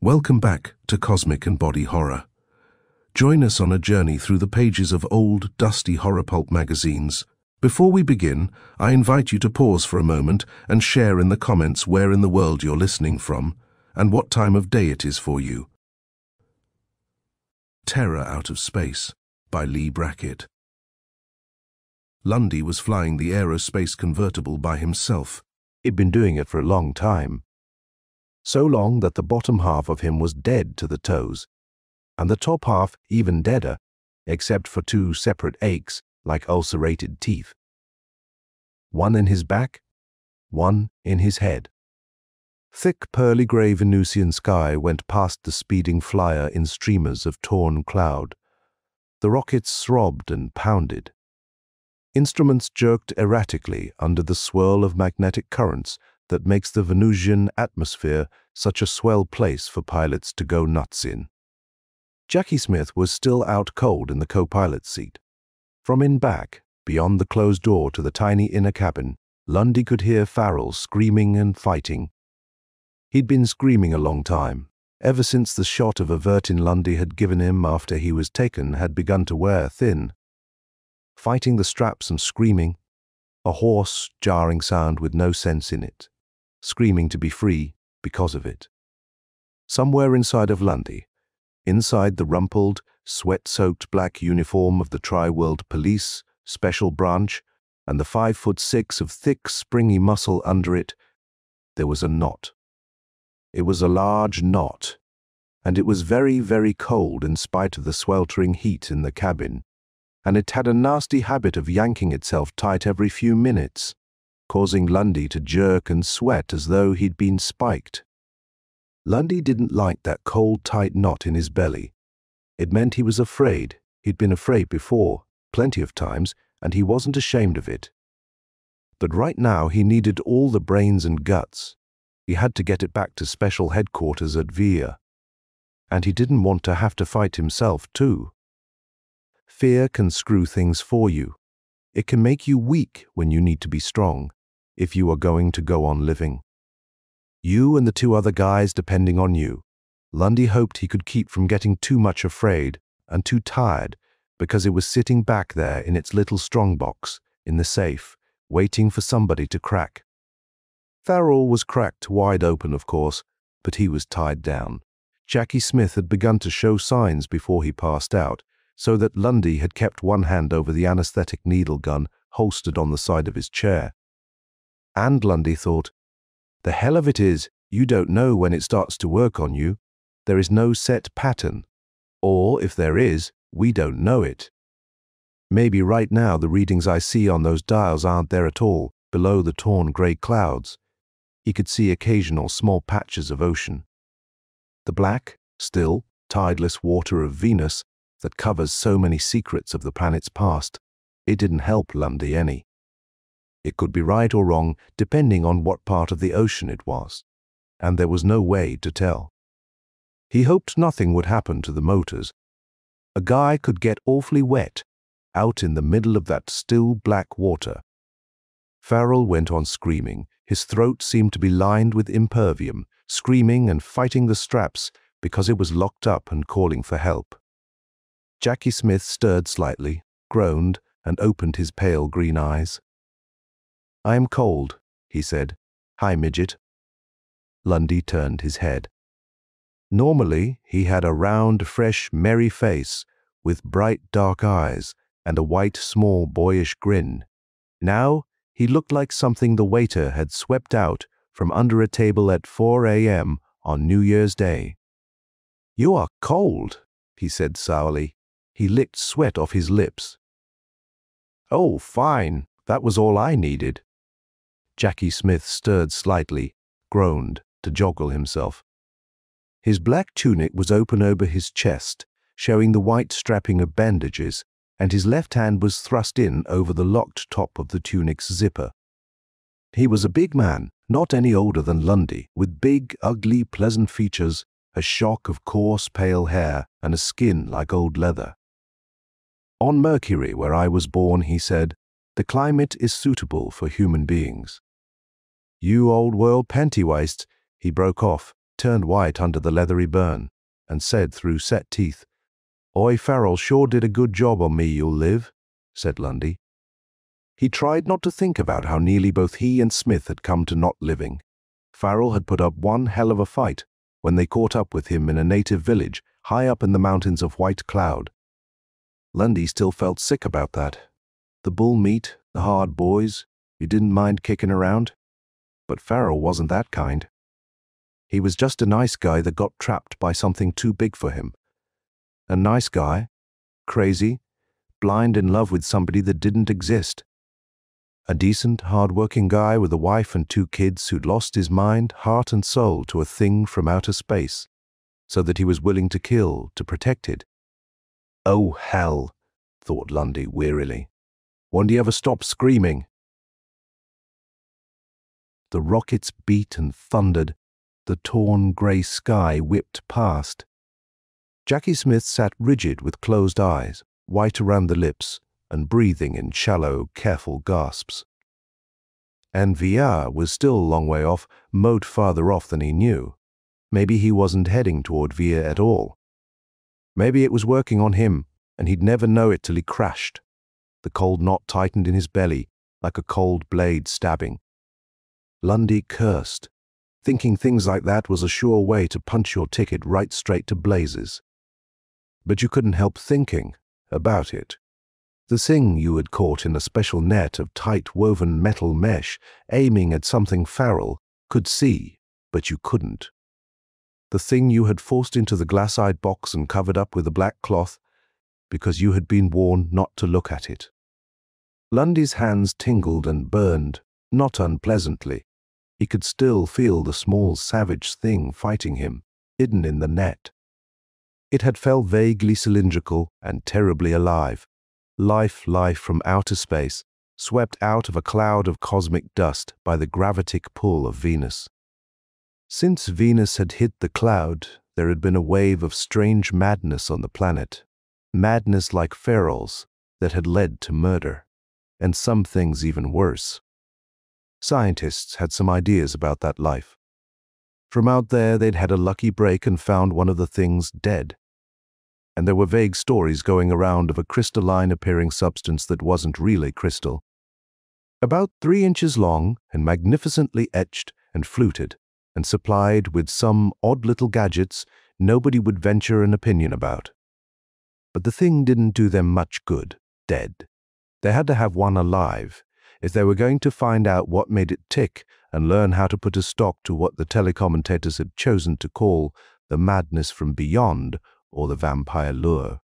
Welcome back to Cosmic and Body Horror. Join us on a journey through the pages of old, dusty horror pulp magazines. Before we begin, I invite you to pause for a moment and share in the comments where in the world you're listening from and what time of day it is for you. Terror Out of Space by Leigh Brackett. Lundy was flying the aerospace convertible by himself. He'd been doing it for a long time. So long that the bottom half of him was dead to the toes, and the top half even deader, except for two separate aches like ulcerated teeth. One in his back, one in his head. Thick pearly grey Venusian sky went past the speeding flyer in streamers of torn cloud. The rockets throbbed and pounded. Instruments jerked erratically under the swirl of magnetic currents that makes the Venusian atmosphere such a swell place for pilots to go nuts in. Jackie Smith was still out cold in the co-pilot's seat. From in back, beyond the closed door to the tiny inner cabin, Lundy could hear Farrell screaming and fighting. He'd been screaming a long time, ever since the shot of a vertin Lundy had given him after he was taken had begun to wear thin. Fighting the straps and screaming, a hoarse, jarring sound with no sense in it. Screaming to be free because of it. Somewhere inside of Lundy, inside the rumpled, sweat-soaked black uniform of the Tri-World Police Special Branch and the 5'6" of thick, springy muscle under it, there was a knot. It was a large knot, and it was very, very cold in spite of the sweltering heat in the cabin, and it had a nasty habit of yanking itself tight every few minutes, causing Lundy to jerk and sweat as though he'd been spiked. Lundy didn't like that cold, tight knot in his belly. It meant he was afraid. He'd been afraid before, plenty of times, and he wasn't ashamed of it. But right now he needed all the brains and guts. He had to get it back to special headquarters at Via. And he didn't want to have to fight himself, too. Fear can screw things for you. It can make you weak when you need to be strong, if you are going to go on living. You and the two other guys depending on you. Lundy hoped he could keep from getting too much afraid and too tired because it was sitting back there in its little strongbox in the safe, waiting for somebody to crack. Farrell was cracked wide open, of course, but he was tied down. Jackie Smith had begun to show signs before he passed out, so that Lundy had kept one hand over the anesthetic needle gun holstered on the side of his chair. And Lundy thought, the hell of it is, you don't know when it starts to work on you. There is no set pattern. Or, if there is, we don't know it. Maybe right now the readings I see on those dials aren't there at all, below the torn grey clouds. He could see occasional small patches of ocean. The black, still, tideless water of Venus that covers so many secrets of the planet's past, it didn't help Lundy any. It could be right or wrong depending on what part of the ocean it was, and there was no way to tell. He hoped nothing would happen to the motors. A guy could get awfully wet out in the middle of that still black water. Farrell went on screaming. His throat seemed to be lined with impervium, screaming and fighting the straps because it was locked up and calling for help. Jackie Smith stirred slightly, groaned, and opened his pale green eyes. I am cold, he said. Hi, midget. Lundy turned his head. Normally, he had a round, fresh, merry face with bright, dark eyes and a white, small, boyish grin. Now, he looked like something the waiter had swept out from under a table at 4 a.m. on New Year's Day. You are cold, he said sourly. He licked sweat off his lips. Oh, fine. That was all I needed. Jackie Smith stirred slightly, groaned to joggle himself. His black tunic was open over his chest, showing the white strapping of bandages, and his left hand was thrust in over the locked top of the tunic's zipper. He was a big man, not any older than Lundy, with big, ugly, pleasant features, a shock of coarse, pale hair, and a skin like old leather. On Mercury, where I was born, he said, the climate is suitable for human beings. You old world pantywaist, he broke off, turned white under the leathery burn and said through set teeth, "Oi, Farrell sure did a good job on me, you'll live," said Lundy. He tried not to think about how nearly both he and Smith had come to not living. Farrell had put up one hell of a fight when they caught up with him in a native village high up in the mountains of White Cloud. Lundy still felt sick about that. The bull meat, the hard boys, you didn't mind kicking around. But Farrell wasn't that kind. He was just a nice guy that got trapped by something too big for him. A nice guy, crazy, blind in love with somebody that didn't exist. A decent, hard-working guy with a wife and 2 kids who'd lost his mind, heart and soul to a thing from outer space, so that he was willing to kill to protect it. Oh, hell, thought Lundy wearily. Won't he ever stop screaming? The rockets beat and thundered. The torn grey sky whipped past. Jackie Smith sat rigid with closed eyes, white around the lips, and breathing in shallow, careful gasps. And VR was still a long way off, mowed farther off than he knew. Maybe he wasn't heading toward Via at all. Maybe it was working on him, and he'd never know it till he crashed. The cold knot tightened in his belly, like a cold blade stabbing. Lundy cursed. Thinking things like that was a sure way to punch your ticket right straight to blazes. But you couldn't help thinking about it. The thing you had caught in a special net of tight woven metal mesh, aiming at something Farrell could see, but you couldn't. The thing you had forced into the glass-eyed box and covered up with a black cloth, because you had been warned not to look at it. Lundy's hands tingled and burned, not unpleasantly. He could still feel the small savage thing fighting him, hidden in the net. It had felt vaguely cylindrical and terribly alive. Life from outer space, swept out of a cloud of cosmic dust by the gravitic pull of Venus. Since Venus had hit the cloud, there had been a wave of strange madness on the planet. Madness like Farrell's that had led to murder, and some things even worse. Scientists had some ideas about that life. From out there, they'd had a lucky break and found one of the things dead. And there were vague stories going around of a crystalline-appearing substance that wasn't really crystal. About 3 inches long and magnificently etched and fluted, and supplied with some odd little gadgets nobody would venture an opinion about. But the thing didn't do them much good, dead. They had to have one alive, if they were going to find out what made it tick and learn how to put a stop to what the telecommtators had chosen to call the madness from beyond or the vampire lure.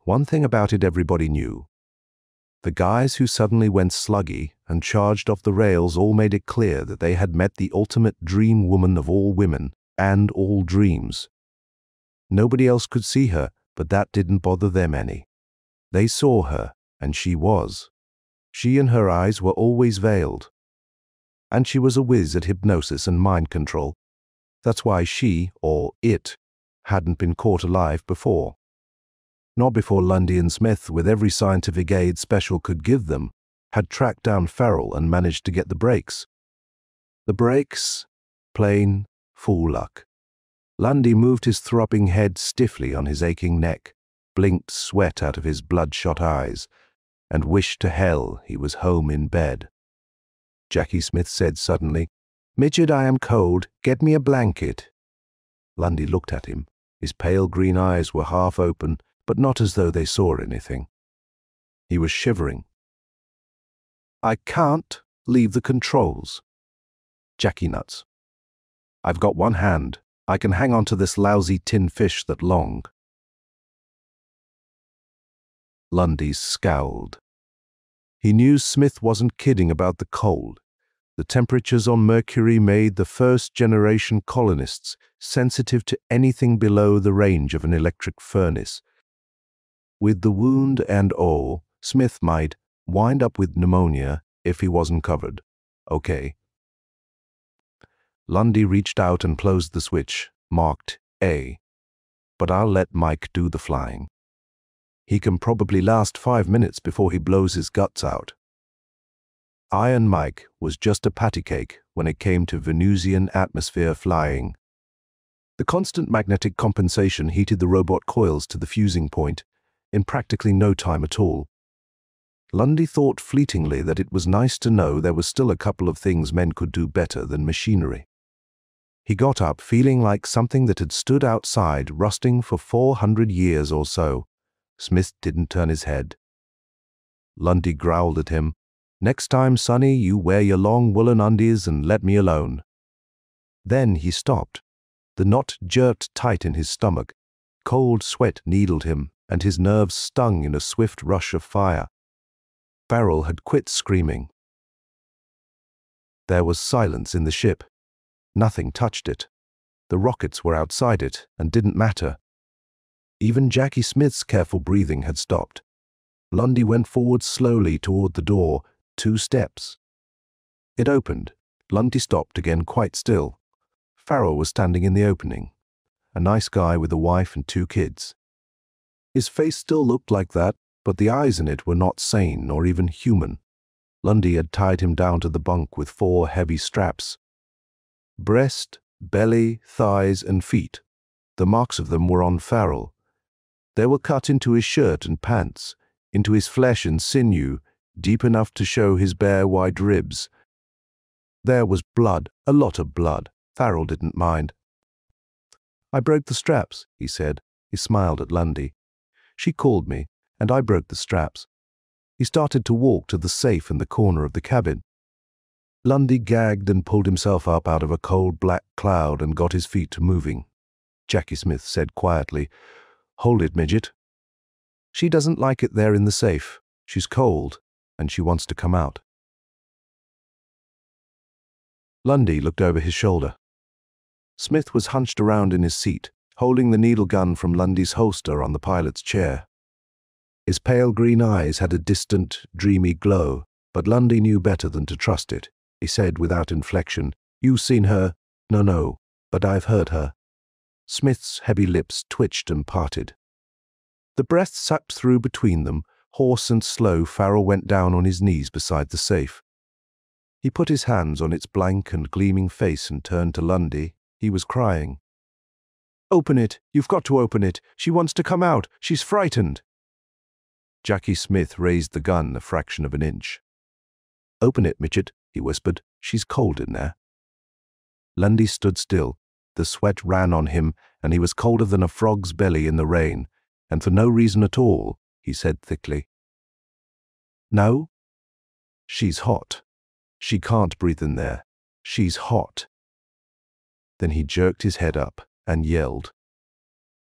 One thing about it everybody knew. The guys who suddenly went sluggy and charged off the rails all made it clear that they had met the ultimate dream woman of all women and all dreams. Nobody else could see her, but that didn't bother them any. They saw her, and she was. She and her eyes were always veiled. And she was a whiz at hypnosis and mind control. That's why she, or it, hadn't been caught alive before. Not before Lundy and Smith, with every scientific aid Special could give them, had tracked down Farrell and managed to get the brakes. The brakes? Plain fool luck. Lundy moved his throbbing head stiffly on his aching neck, blinked sweat out of his bloodshot eyes, and wished to hell he was home in bed. Jackie Smith said suddenly, "Midget, I am cold. Get me a blanket." Lundy looked at him. His pale green eyes were half open, but not as though they saw anything. He was shivering. "I can't leave the controls." Jackie nuts. "I've got one hand. I can hang on to this lousy tin fish that long." Lundy scowled. He knew Smith wasn't kidding about the cold. The temperatures on Mercury made the first-generation colonists sensitive to anything below the range of an electric furnace. With the wound and all, Smith might wind up with pneumonia if he wasn't covered. Okay. Lundy reached out and closed the switch, marked A. But I'll let Mike do the flying. He can probably last 5 minutes before he blows his guts out. Iron Mike was just a patty cake when it came to Venusian atmosphere flying. The constant magnetic compensation heated the robot coils to the fusing point in practically no time at all. Lundy thought fleetingly that it was nice to know there was still a couple of things men could do better than machinery. He got up feeling like something that had stood outside rusting for 400 years or so. Smith didn't turn his head. Lundy growled at him, "Next time, Sonny, you wear your long woolen undies and let me alone." Then he stopped. The knot jerked tight in his stomach. Cold sweat needled him, and his nerves stung in a swift rush of fire. Farrell had quit screaming. There was silence in the ship. Nothing touched it. The rockets were outside it and didn't matter. Even Jackie Smith's careful breathing had stopped. Lundy went forward slowly toward the door, 2 steps. It opened. Lundy stopped again quite still. Farrell was standing in the opening, a nice guy with a wife and 2 kids. His face still looked like that, but the eyes in it were not sane or even human. Lundy had tied him down to the bunk with 4 heavy straps. Breast, belly, thighs, and feet. The marks of them were on Farrell. They were cut into his shirt and pants, into his flesh and sinew, deep enough to show his bare white ribs. There was blood, a lot of blood. Farrell didn't mind. "I broke the straps," he said. He smiled at Lundy. "She called me, and I broke the straps." He started to walk to the safe in the corner of the cabin. Lundy gagged and pulled himself up out of a cold black cloud and got his feet to moving. Jackie Smith said quietly, "Hold it, midget." "She doesn't like it there in the safe. She's cold, and she wants to come out." Lundy looked over his shoulder. Smith was hunched around in his seat, holding the needle gun from Lundy's holster on the pilot's chair. His pale green eyes had a distant, dreamy glow, but Lundy knew better than to trust it. He said without inflection, "You've seen her?" No, but I've heard her." Smith's heavy lips twitched and parted. The breath sucked through between them. Hoarse and slow, Farrell went down on his knees beside the safe. He put his hands on its blank and gleaming face and turned to Lundy. He was crying. "Open it! You've got to open it! She wants to come out! She's frightened!" Jackie Smith raised the gun a fraction of an inch. "Open it, midget," he whispered. "She's cold in there." Lundy stood still. The sweat ran on him, and he was colder than a frog's belly in the rain, and for no reason at all, he said thickly. "No? She's hot. She can't breathe in there. She's hot." Then he jerked his head up and yelled.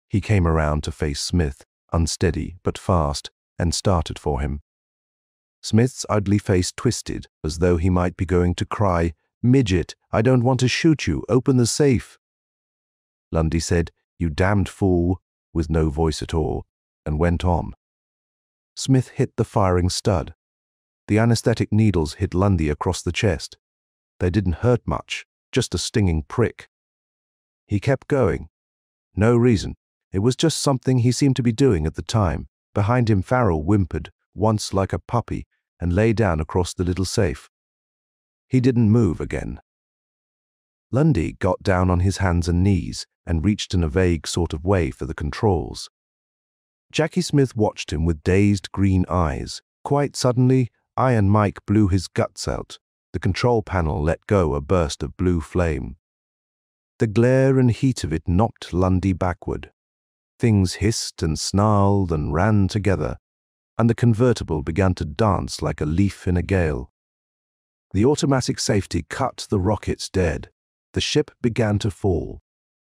He came around to face Smith, unsteady but fast, and started for him. Smith's ugly face twisted, as though he might be going to cry, "Midget, I don't want to shoot you. Open the safe." Lundy said, "You damned fool," with no voice at all, and went on. Smith hit the firing stud. The anesthetic needles hit Lundy across the chest. They didn't hurt much, just a stinging prick. He kept going. No reason. It was just something he seemed to be doing at the time. Behind him, Farrell whimpered, once like a puppy, and lay down across the little safe. He didn't move again. Lundy got down on his hands and knees and reached in a vague sort of way for the controls. Jackie Smith watched him with dazed green eyes. Quite suddenly, Iron Mike blew his guts out. The control panel let go a burst of blue flame. The glare and heat of it knocked Lundy backward. Things hissed and snarled and ran together, and the convertible began to dance like a leaf in a gale. The automatic safety cut the rockets dead. The ship began to fall.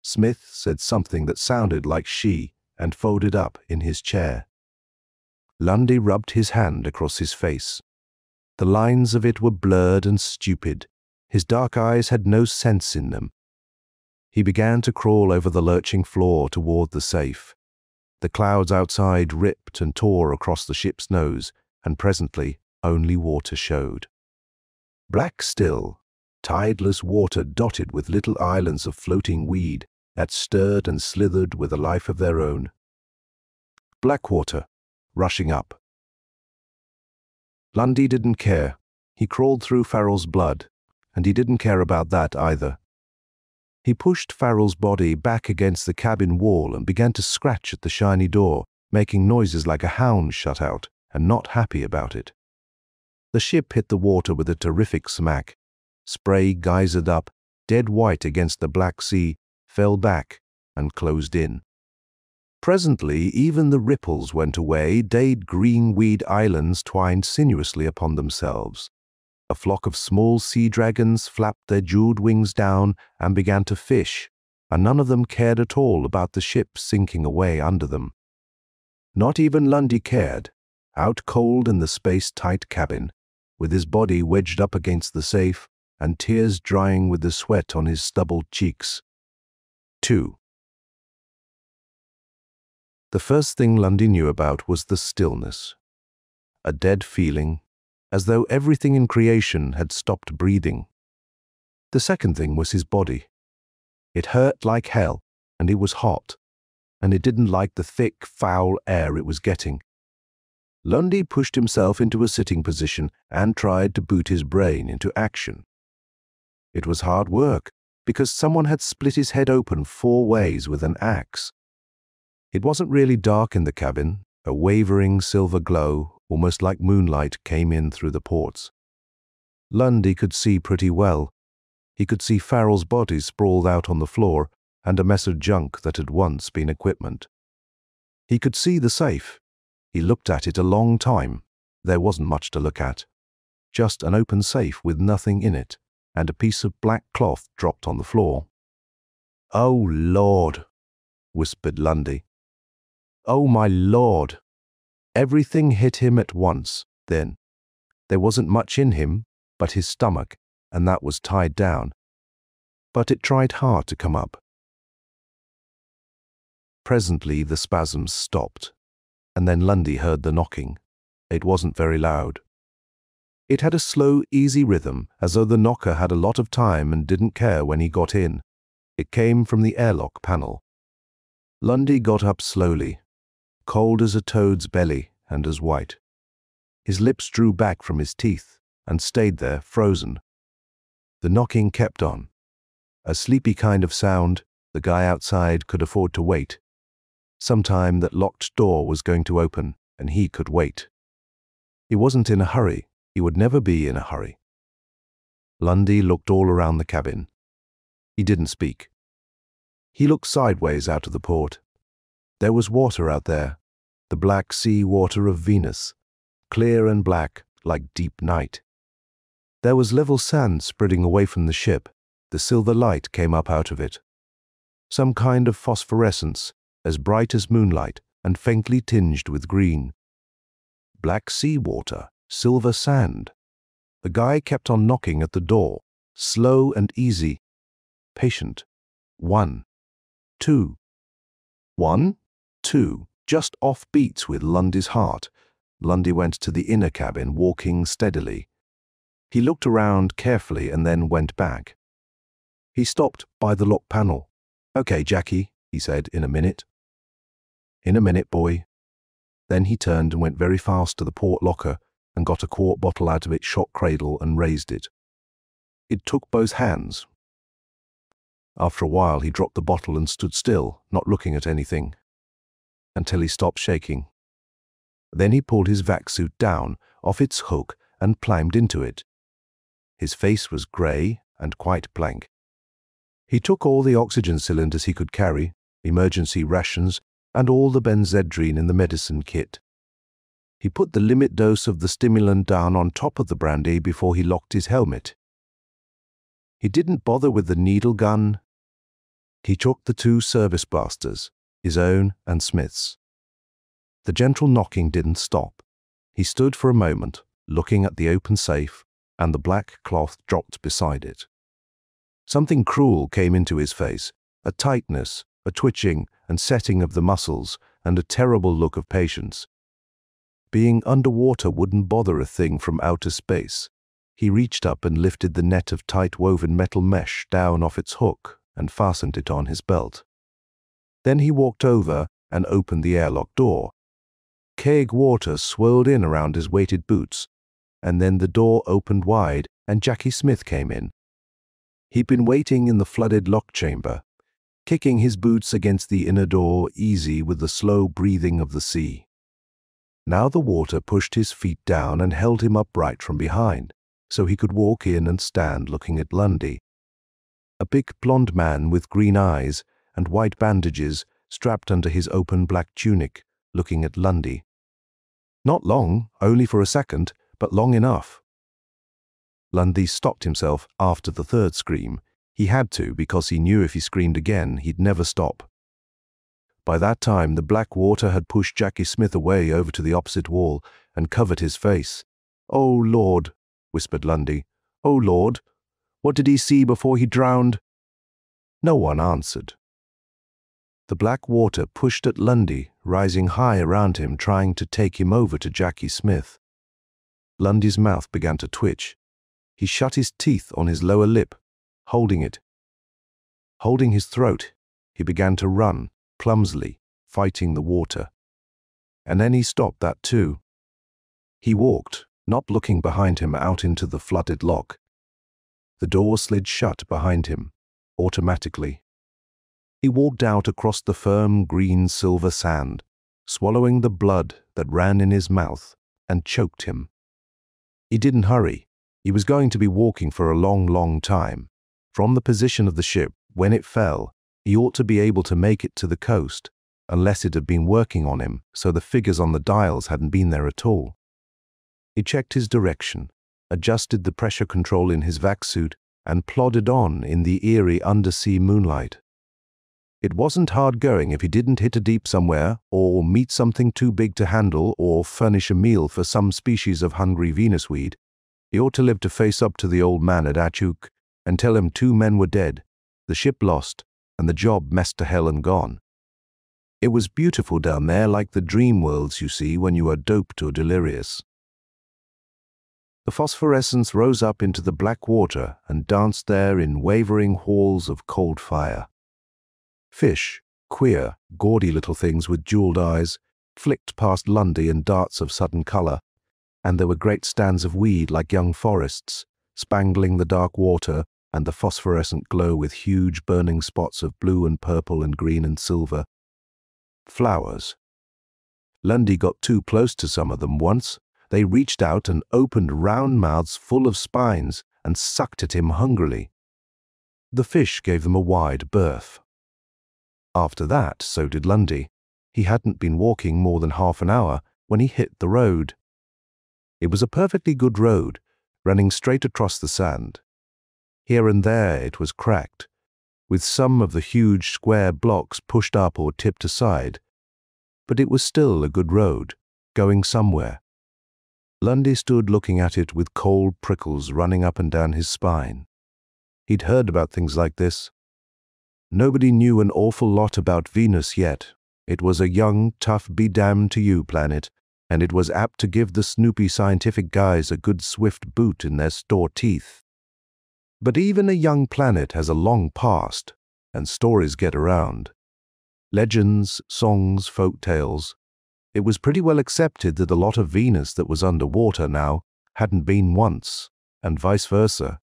Smith said something that sounded like she and folded up in his chair. Lundy rubbed his hand across his face. The lines of it were blurred and stupid. His dark eyes had no sense in them. He began to crawl over the lurching floor toward the safe. The clouds outside ripped and tore across the ship's nose, and presently only water showed. Black still, tideless water dotted with little islands of floating weed that stirred and slithered with a life of their own. Black water, rushing up. Lundy didn't care. He crawled through Farrell's blood, and he didn't care about that either. He pushed Farrell's body back against the cabin wall and began to scratch at the shiny door, making noises like a hound shut out, and not happy about it. The ship hit the water with a terrific smack. Spray geysered up, dead white against the black sea, fell back, and closed in. Presently, even the ripples went away, dead green weed islands twined sinuously upon themselves. A flock of small sea dragons flapped their jeweled wings down and began to fish, and none of them cared at all about the ship sinking away under them. Not even Lundy cared, out cold in the space-tight cabin, with his body wedged up against the safe and tears drying with the sweat on his stubbled cheeks. 2. The first thing Lundy knew about was the stillness. A dead feeling, as though everything in creation had stopped breathing. The second thing was his body. It hurt like hell, and it was hot, and it didn't like the thick, foul air it was getting. Lundy pushed himself into a sitting position and tried to boot his brain into action. It was hard work, because someone had split his head open 4 ways with an axe. It wasn't really dark in the cabin. A wavering silver glow, almost like moonlight, came in through the ports. Lundy could see pretty well. He could see Farrell's body sprawled out on the floor and a mess of junk that had once been equipment. He could see the safe. He looked at it a long time. There wasn't much to look at. Just an open safe with nothing in it, and a piece of black cloth dropped on the floor. "Oh, Lord," whispered Lundy. "Oh, my Lord." Everything hit him at once, then. There wasn't much in him but his stomach, and that was tied down. But it tried hard to come up. Presently the spasms stopped, and then Lundy heard the knocking. It wasn't very loud. It had a slow, easy rhythm, as though the knocker had a lot of time and didn't care when he got in. It came from the airlock panel. Lundy got up slowly, cold as a toad's belly and as white. His lips drew back from his teeth and stayed there, frozen. The knocking kept on. A sleepy kind of sound. The guy outside could afford to wait. Sometime that locked door was going to open, and he could wait. He wasn't in a hurry. He would never be in a hurry. Lundy looked all around the cabin. He didn't speak. He looked sideways out of the port. There was water out there, the black sea water of Venus, clear and black like deep night. There was level sand spreading away from the ship. The silver light came up out of it. Some kind of phosphorescence, as bright as moonlight and faintly tinged with green. Black sea water, silver sand. The guy kept on knocking at the door, slow and easy, patient. 1, 2. 1, 2, just off beats with Lundy's heart. Lundy went to the inner cabin, walking steadily. He looked around carefully and then went back. He stopped by the lock panel. "Okay, Jackie," he said, "in a minute." "In a minute, boy." Then he turned and went very fast to the port locker and got a quart bottle out of its shock cradle and raised it. It took both hands. After a while he dropped the bottle and stood still, not looking at anything, until he stopped shaking. Then he pulled his vac suit down off its hook and climbed into it. His face was grey and quite blank. He took all the oxygen cylinders he could carry, emergency rations, and all the benzedrine in the medicine kit. He put the limit dose of the stimulant down on top of the brandy before he locked his helmet. He didn't bother with the needle gun. He took the 2 service blasters, his own and Smith's. The gentle knocking didn't stop. He stood for a moment, looking at the open safe, and the black cloth dropped beside it. Something cruel came into his face, a tightness, a twitching and setting of the muscles, and a terrible look of patience. Being underwater wouldn't bother a thing from outer space. He reached up and lifted the net of tight-woven metal mesh down off its hook and fastened it on his belt. Then he walked over and opened the airlock door. Keg water swirled in around his weighted boots, and then the door opened wide and Jackie Smith came in. He'd been waiting in the flooded lock chamber, kicking his boots against the inner door, easy with the slow breathing of the sea. Now the water pushed his feet down and held him upright from behind, so he could walk in and stand looking at Lundy. A big blond man with green eyes and white bandages strapped under his open black tunic, looking at Lundy. Not long, only for a second, but long enough. Lundy stopped himself after the third scream. He had to, because he knew if he screamed again, he'd never stop. By that time, the black water had pushed Jackie Smith away over to the opposite wall and covered his face. "Oh, Lord," whispered Lundy. "Oh, Lord, what did he see before he drowned?" No one answered. The black water pushed at Lundy, rising high around him, trying to take him over to Jackie Smith. Lundy's mouth began to twitch. He shut his teeth on his lower lip, holding it. Holding his throat, he began to run, clumsily, fighting the water. And then he stopped that too. He walked, not looking behind him, out into the flooded lock. The door slid shut behind him, automatically. He walked out across the firm green silver sand, swallowing the blood that ran in his mouth and choked him. He didn't hurry. He was going to be walking for a long, long time. From the position of the ship, when it fell, he ought to be able to make it to the coast, unless it had been working on him, so the figures on the dials hadn't been there at all. He checked his direction, adjusted the pressure control in his vac suit, and plodded on in the eerie undersea moonlight. It wasn't hard going if he didn't hit a deep somewhere, or meet something too big to handle, or furnish a meal for some species of hungry Venus weed. He ought to live to face up to the old man at Achuk and tell him 2 men were dead, the ship lost, and the job messed to hell and gone. It was beautiful down there, like the dream worlds you see when you are doped or delirious. The phosphorescence rose up into the black water and danced there in wavering halls of cold fire. Fish, queer, gaudy little things with jeweled eyes, flicked past Lundy in darts of sudden color, and there were great stands of weed like young forests, spangling the dark water and the phosphorescent glow with huge burning spots of blue and purple and green and silver. Flowers. Lundy got too close to some of them once. They reached out and opened round mouths full of spines and sucked at him hungrily. The fish gave them a wide berth. After that, so did Lundy. He hadn't been walking more than half an hour when he hit the road. It was a perfectly good road, running straight across the sand. Here and there it was cracked, with some of the huge square blocks pushed up or tipped aside. But it was still a good road, going somewhere. Lundy stood looking at it with cold prickles running up and down his spine. He'd heard about things like this. Nobody knew an awful lot about Venus yet. It was a young, tough, be-damned-to-you planet, and it was apt to give the snoopy scientific guys a good swift boot in their store teeth. But even a young planet has a long past, and stories get around. Legends, songs, folk tales. It was pretty well accepted that a lot of Venus that was underwater now hadn't been once, and vice versa.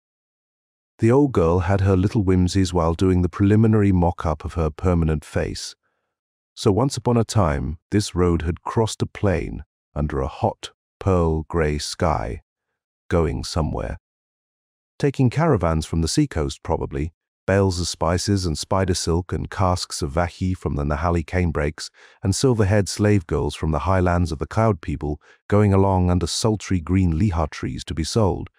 The old girl had her little whimsies while doing the preliminary mock-up of her permanent face. So once upon a time, this road had crossed a plain under a hot, pearl-grey sky, going somewhere. Taking caravans from the seacoast, probably, bales of spices and spider silk and casks of vahi from the Nahali canebrakes, and silver-haired slave girls from the highlands of the cloud people going along under sultry green liha trees to be sold.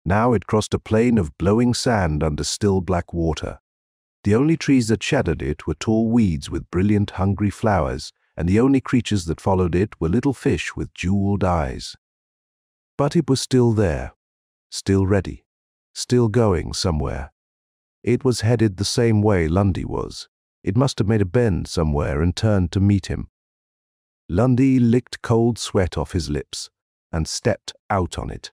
Now it crossed a plain of glowing sand under still black water. The only trees that shadowed it were tall weeds with brilliant, hungry flowers, and the only creatures that followed it were little fish with jeweled eyes. But it was still there, still ready, still going somewhere. It was headed the same way Lundy was. It must have made a bend somewhere and turned to meet him. Lundy licked cold sweat off his lips and stepped out on it.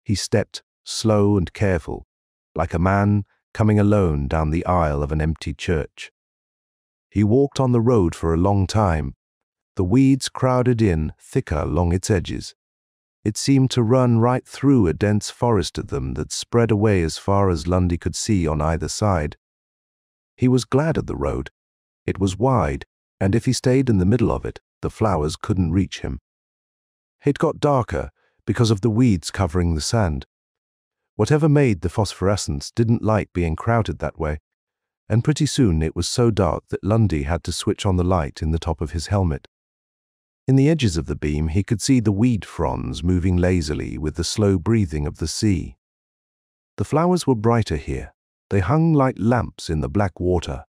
He stepped, slow and careful, like a man coming alone down the aisle of an empty church. He walked on the road for a long time. The weeds crowded in thicker along its edges. It seemed to run right through a dense forest of them that spread away as far as Lundy could see on either side. He was glad of the road. It was wide, and if he stayed in the middle of it, the flowers couldn't reach him. It got darker because of the weeds covering the sand. Whatever made the phosphorescence didn't like being crowded that way, and pretty soon it was so dark that Lundy had to switch on the light in the top of his helmet. In the edges of the beam he could see the weed fronds moving lazily with the slow breathing of the sea. The flowers were brighter here. They hung like lamps in the black water,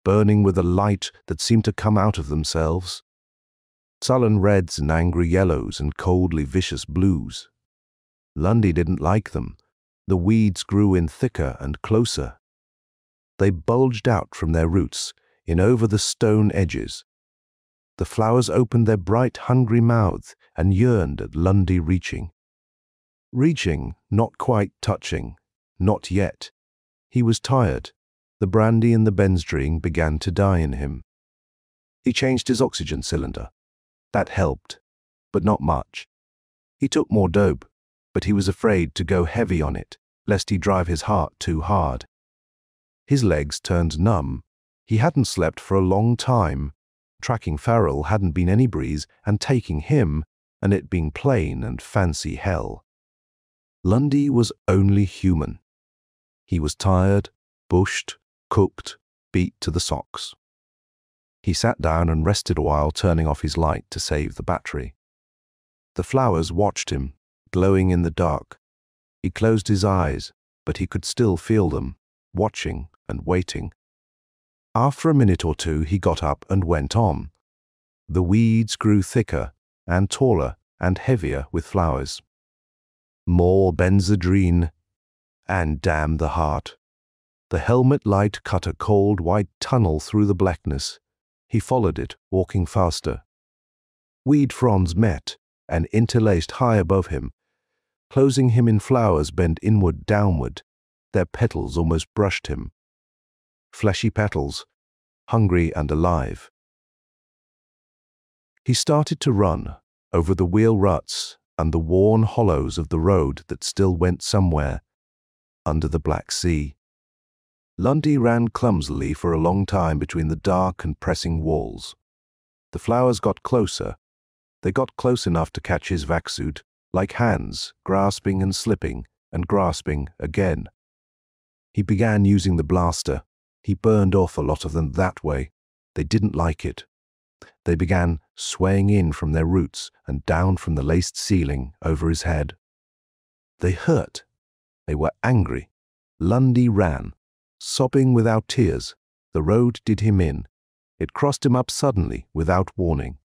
burning with a light that seemed to come out of themselves. Sullen reds and angry yellows and coldly vicious blues. Lundy didn't like them. The weeds grew in thicker and closer. They bulged out from their roots in over the stone edges. The flowers opened their bright, hungry mouths and yearned at Lundy reaching. Reaching, not quite touching, not yet. He was tired. The brandy and the benzedrine began to die in him. He changed his oxygen cylinder. That helped, but not much. He took more dope, but he was afraid to go heavy on it, lest he drive his heart too hard. His legs turned numb. He hadn't slept for a long time. Tracking Farrell hadn't been any breeze, and taking him, and it being plain and fancy hell. Lundy was only human. He was tired, bushed, cooked, beat to the socks. He sat down and rested a while, turning off his light to save the battery. The flowers watched him, glowing in the dark. He closed his eyes, but he could still feel them, watching and waiting. After a minute or two, he got up and went on. The weeds grew thicker and taller and heavier with flowers. More benzedrine, and damn the heart. The helmet light cut a cold white tunnel through the blackness. He followed it, walking faster. Weed fronds met and interlaced high above him, closing him in flowers bent inward downward. Their petals almost brushed him. Fleshy petals, hungry and alive. He started to run over the wheel ruts and the worn hollows of the road that still went somewhere under the Black Sea. Lundy ran clumsily for a long time between the dark and pressing walls. The flowers got closer. They got close enough to catch his vac-suit, like hands, grasping and slipping, and grasping again. He began using the blaster. He burned off a lot of them that way. They didn't like it. They began swaying in from their roots and down from the laced ceiling over his head. They hurt. They were angry. Lundy ran, sobbing without tears. The road did him in. It crossed him up suddenly, without warning.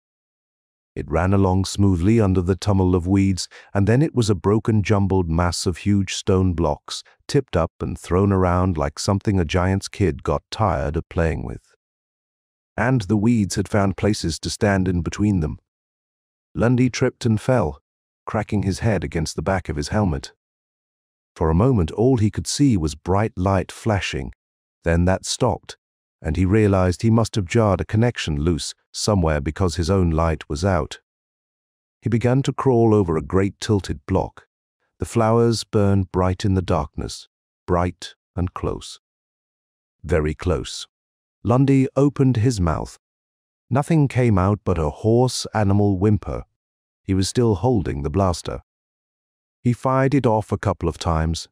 It ran along smoothly under the tumble of weeds, and then it was a broken, jumbled mass of huge stone blocks, tipped up and thrown around like something a giant's kid got tired of playing with. And the weeds had found places to stand in between them. Lundy tripped and fell, cracking his head against the back of his helmet. For a moment all he could see was bright light flashing. Then that stopped, and he realized he must have jarred a connection loose somewhere because his own light was out. He began to crawl over a great tilted block. The flowers burned bright in the darkness, bright and close. Very close. Lundy opened his mouth. Nothing came out but a hoarse animal whimper. He was still holding the blaster. He fired it off a couple of times,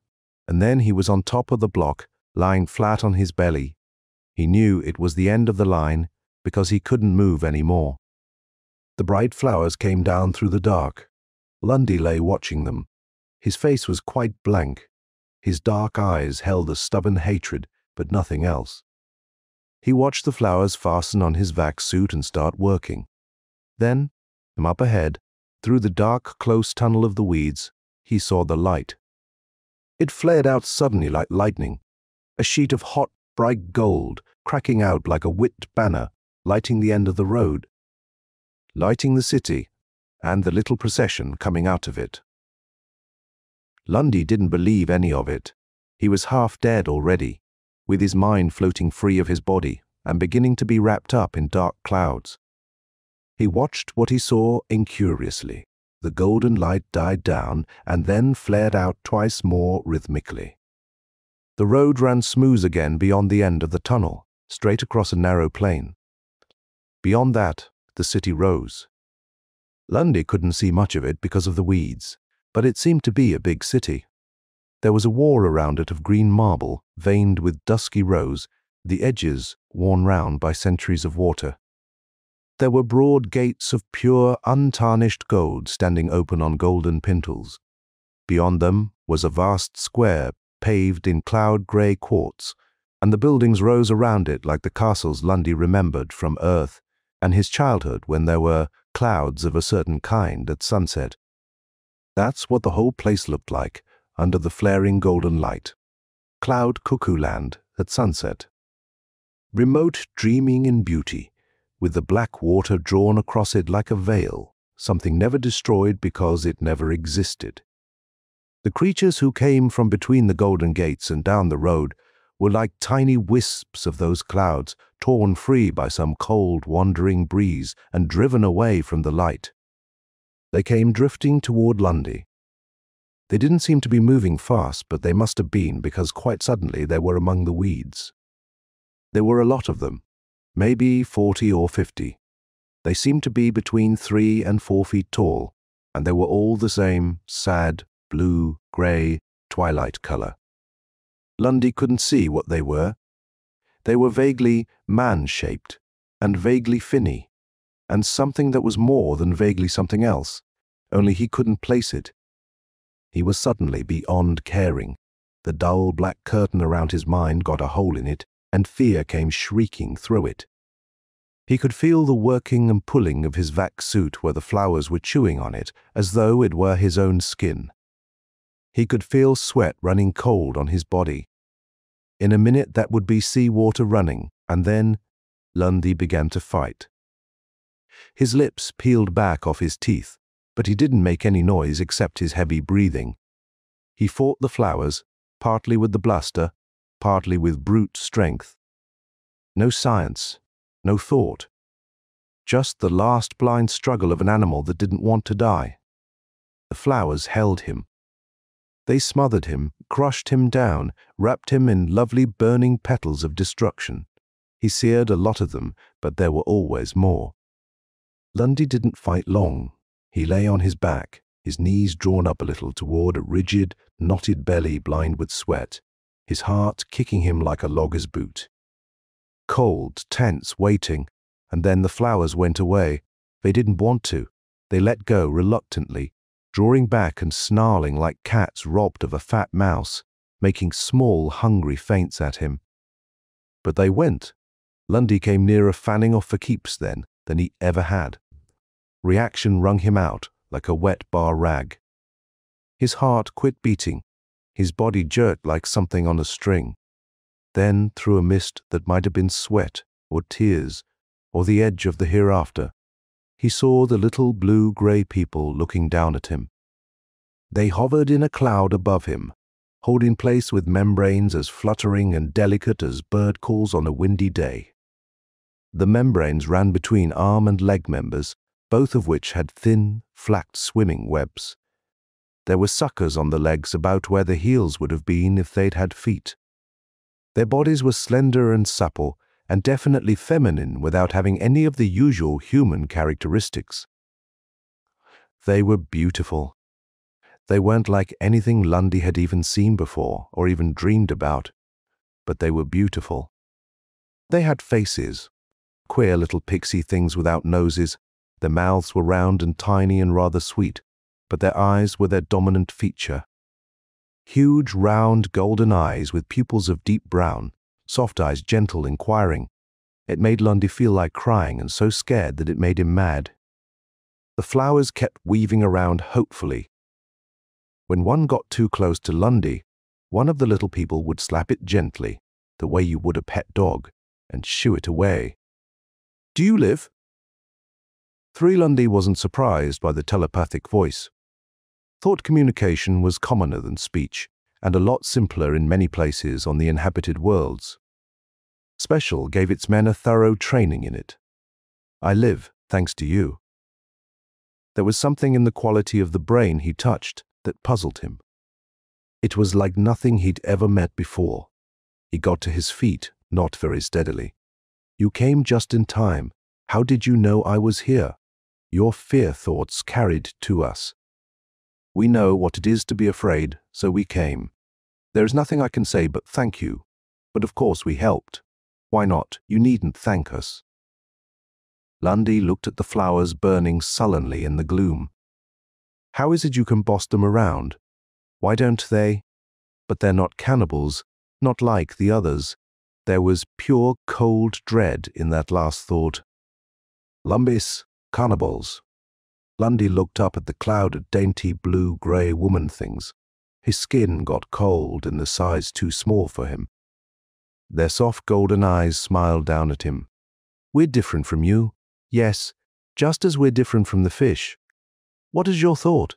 and then he was on top of the block, lying flat on his belly. He knew it was the end of the line because he couldn't move any more. The bright flowers came down through the dark. Lundy lay watching them. His face was quite blank. His dark eyes held a stubborn hatred, but nothing else. He watched the flowers fasten on his vac suit and start working. Then, from up ahead, through the dark, close tunnel of the weeds, he saw the light. It flared out suddenly like lightning, a sheet of hot, bright gold, cracking out like a whipped banner, lighting the end of the road, lighting the city, and the little procession coming out of it. Lundy didn't believe any of it. He was half dead already, with his mind floating free of his body and beginning to be wrapped up in dark clouds. He watched what he saw incuriously. The golden light died down and then flared out twice more rhythmically. The road ran smooth again beyond the end of the tunnel, straight across a narrow plain. Beyond that, the city rose. Lundy couldn't see much of it because of the weeds, but it seemed to be a big city. There was a wall around it of green marble, veined with dusky rose, the edges worn round by centuries of water. There were broad gates of pure, untarnished gold standing open on golden pintles. Beyond them was a vast square paved in cloud-grey quartz, and the buildings rose around it like the castles Lundy remembered from Earth and his childhood when there were clouds of a certain kind at sunset. That's what the whole place looked like under the flaring golden light. Cloud cuckoo land at sunset. Remote dreaming in beauty, with the black water drawn across it like a veil, something never destroyed because it never existed. The creatures who came from between the golden gates and down the road were like tiny wisps of those clouds, torn free by some cold, wandering breeze and driven away from the light. They came drifting toward Lundy. They didn't seem to be moving fast, but they must have been, because quite suddenly they were among the weeds. There were a lot of them, maybe 40 or 50. They seemed to be between 3 and 4 feet tall, and they were all the same sad, blue, grey, twilight color. Lundy couldn't see what they were. They were vaguely man-shaped and vaguely finny, and something that was more than vaguely something else, only he couldn't place it. He was suddenly beyond caring. The dull black curtain around his mind got a hole in it, and fear came shrieking through it. He could feel the working and pulling of his vac suit where the flowers were chewing on it, as though it were his own skin. He could feel sweat running cold on his body. In a minute that would be sea water running, and then Lundy began to fight. His lips peeled back off his teeth, but he didn't make any noise except his heavy breathing. He fought the flowers, partly with the bluster, partly with brute strength. No science, no thought. Just the last blind struggle of an animal that didn't want to die. The flowers held him. They smothered him, crushed him down, wrapped him in lovely burning petals of destruction. He seared a lot of them, but there were always more. Lundy didn't fight long. He lay on his back, his knees drawn up a little toward a rigid, knotted belly blind with sweat, his heart kicking him like a logger's boot. Cold, tense, waiting, and then the flowers went away. They didn't want to. They let go reluctantly, drawing back and snarling like cats robbed of a fat mouse, making small, hungry feints at him. But they went. Lundy came nearer fanning off for keeps then than he ever had. Reaction wrung him out like a wet bar rag. His heart quit beating. His body jerked like something on a string. Then, through a mist that might have been sweat or tears or the edge of the hereafter, he saw the little blue-gray people looking down at him. They hovered in a cloud above him, holding place with membranes as fluttering and delicate as bird calls on a windy day. The membranes ran between arm and leg members, both of which had thin, flacked swimming webs. There were suckers on the legs about where the heels would have been if they'd had feet. Their bodies were slender and supple, and definitely feminine without having any of the usual human characteristics. They were beautiful. They weren't like anything Lundy had even seen before or even dreamed about, but they were beautiful. They had faces, queer little pixie things without noses. Their mouths were round and tiny and rather sweet, but their eyes were their dominant feature. Huge, round, golden eyes with pupils of deep brown, soft eyes gentle, inquiring. It made Lundy feel like crying and so scared that it made him mad. The flowers kept weaving around hopefully. When one got too close to Lundy, one of the little people would slap it gently, the way you would a pet dog, and shoo it away. "Do you live?" Lundy wasn't surprised by the telepathic voice. Thought communication was commoner than speech, and a lot simpler in many places on the inhabited worlds. Special gave its men a thorough training in it. "I live, thanks to you." There was something in the quality of the brain he touched that puzzled him. It was like nothing he'd ever met before. He got to his feet, not very steadily. "You came just in time. How did you know I was here? Your fear thoughts carried to us. We know what it is to be afraid, so we came. There is nothing I can say but thank you. But of course we helped. Why not? You needn't thank us." Lundy looked at the flowers burning sullenly in the gloom. "How is it you can boss them around? Why don't they? But they're not cannibals, not like the others." There was pure cold dread in that last thought. "Lumbis, cannibals." Lundy looked up at the clouded, dainty blue-grey woman things. His skin got cold and the size too small for him. Their soft golden eyes smiled down at him. "We're different from you. Yes, just as we're different from the fish. What is your thought?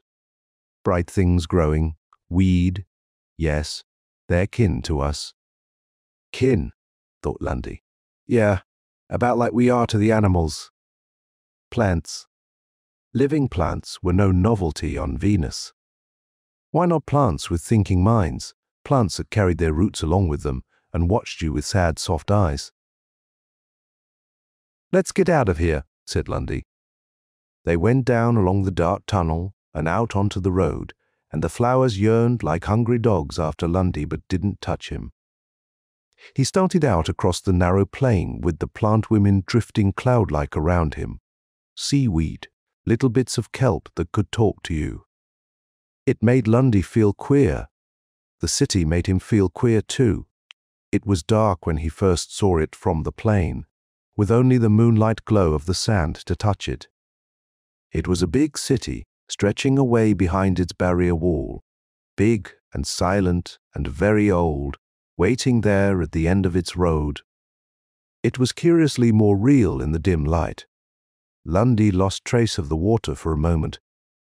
Bright things growing, weed. Yes, they're kin to us." "Kin," thought Lundy. "Yeah, about like we are to the animals." Plants. Living plants were no novelty on Venus. Why not plants with thinking minds, plants that carried their roots along with them and watched you with sad, soft eyes? "Let's get out of here," said Lundy. They went down along the dark tunnel and out onto the road, and the flowers yearned like hungry dogs after Lundy but didn't touch him. He started out across the narrow plain with the plant women drifting cloud-like around him. Seaweed, little bits of kelp that could talk to you. It made Lundy feel queer. The city made him feel queer too. It was dark when he first saw it from the plain, with only the moonlight glow of the sand to touch it. It was a big city, stretching away behind its barrier wall, big and silent and very old, waiting there at the end of its road. It was curiously more real in the dim light. Lundy lost trace of the water for a moment.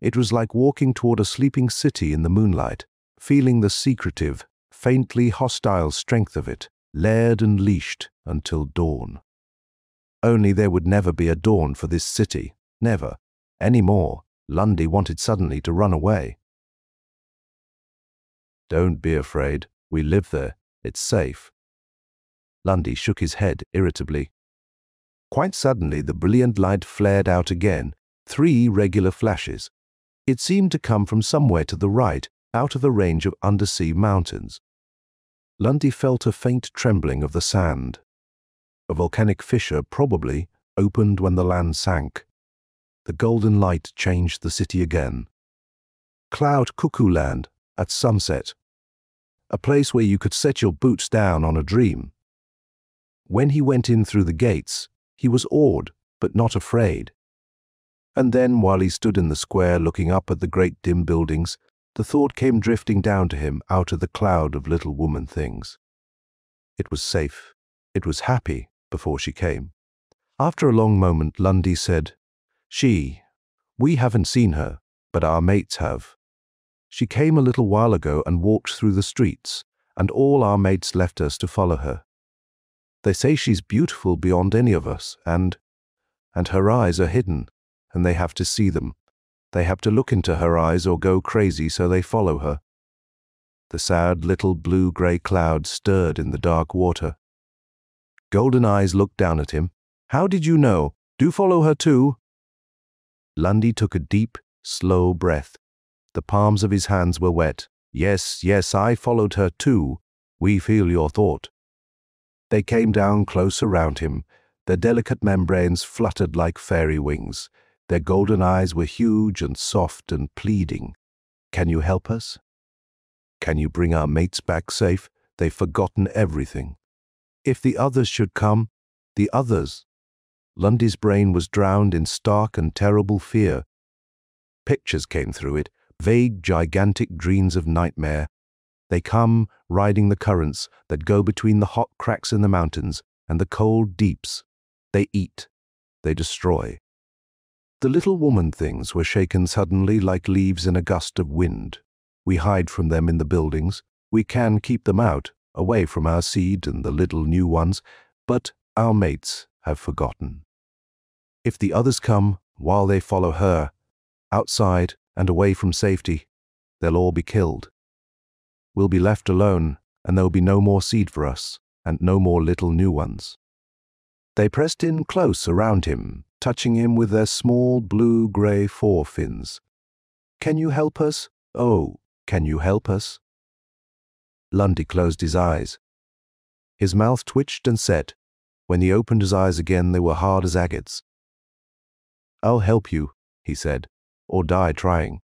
It was like walking toward a sleeping city in the moonlight, feeling the secretive, faintly hostile strength of it, layered and leashed until dawn. Only there would never be a dawn for this city, never. Any more, Lundy wanted suddenly to run away. "Don't be afraid. We live there. It's safe." Lundy shook his head irritably. Quite suddenly the brilliant light flared out again, 3 regular flashes. It seemed to come from somewhere to the right, out of the range of undersea mountains. Lundy felt a faint trembling of the sand. A volcanic fissure, probably, opened when the land sank. The golden light changed the city again. Cloud Cuckoo Land, at sunset. A place where you could set your boots down on a dream. When he went in through the gates, he was awed, but not afraid. And then, while he stood in the square looking up at the great dim buildings, the thought came drifting down to him out of the cloud of little woman things. It was safe. It was happy before she came. After a long moment, Lundy said, We haven't seen her, but our mates have. She came a little while ago and walked through the streets, and all our mates left us to follow her. They say she's beautiful beyond any of us, and her eyes are hidden, and they have to see them. They have to look into her eyes or go crazy, so they follow her." The sad little blue-grey cloud stirred in the dark water. Golden Eyes looked down at him. "How did you know? Do follow her too?" Lundy took a deep, slow breath. The palms of his hands were wet. Yes, I followed her too. We feel your thought." They came down close around him. Their delicate membranes fluttered like fairy wings. Their golden eyes were huge and soft and pleading. "Can you help us? Can you bring our mates back safe? They've forgotten everything. If the others should come, the others." Lundy's brain was drowned in stark and terrible fear. Pictures came through it, vague, gigantic dreams of nightmare. They come, riding the currents that go between the hot cracks in the mountains and the cold deeps. They eat. They destroy. The little woman things were shaken suddenly like leaves in a gust of wind. We hide from them in the buildings. We can keep them out, away from our seed and the little new ones, but our mates have forgotten. If the others come, while they follow her, outside and away from safety. They'll all be killed. We'll be left alone, and there'll be no more seed for us, and no more little new ones." They pressed in close around him, touching him with their small blue-gray forefins. "Can you help us? Oh, can you help us?" Lundy closed his eyes. His mouth twitched and set. When he opened his eyes again, they were hard as agates. "I'll help you," he said, "or die trying."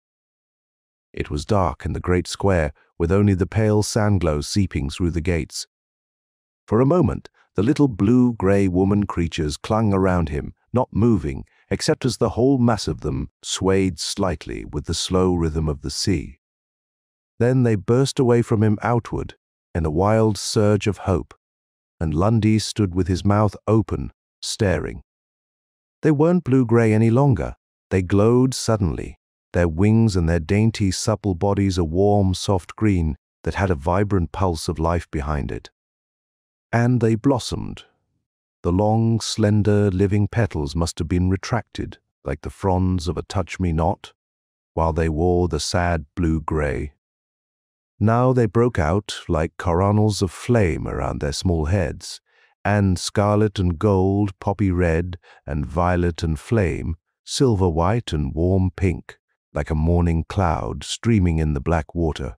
It was dark in the great square, with only the pale sand-glow seeping through the gates. For a moment, the little blue-gray woman creatures clung around him, not moving, except as the whole mass of them swayed slightly with the slow rhythm of the sea. Then they burst away from him outward in a wild surge of hope, and Lundy stood with his mouth open, staring. They weren't blue-gray any longer. They glowed suddenly, their wings and their dainty, supple bodies a warm, soft green that had a vibrant pulse of life behind it. And they blossomed. The long, slender, living petals must have been retracted, like the fronds of a touch-me-not, while they wore the sad blue-gray. Now they broke out like coronals of flame around their small heads, and scarlet and gold, poppy red, and violet and flame, silver white and warm pink, like a morning cloud streaming in the black water.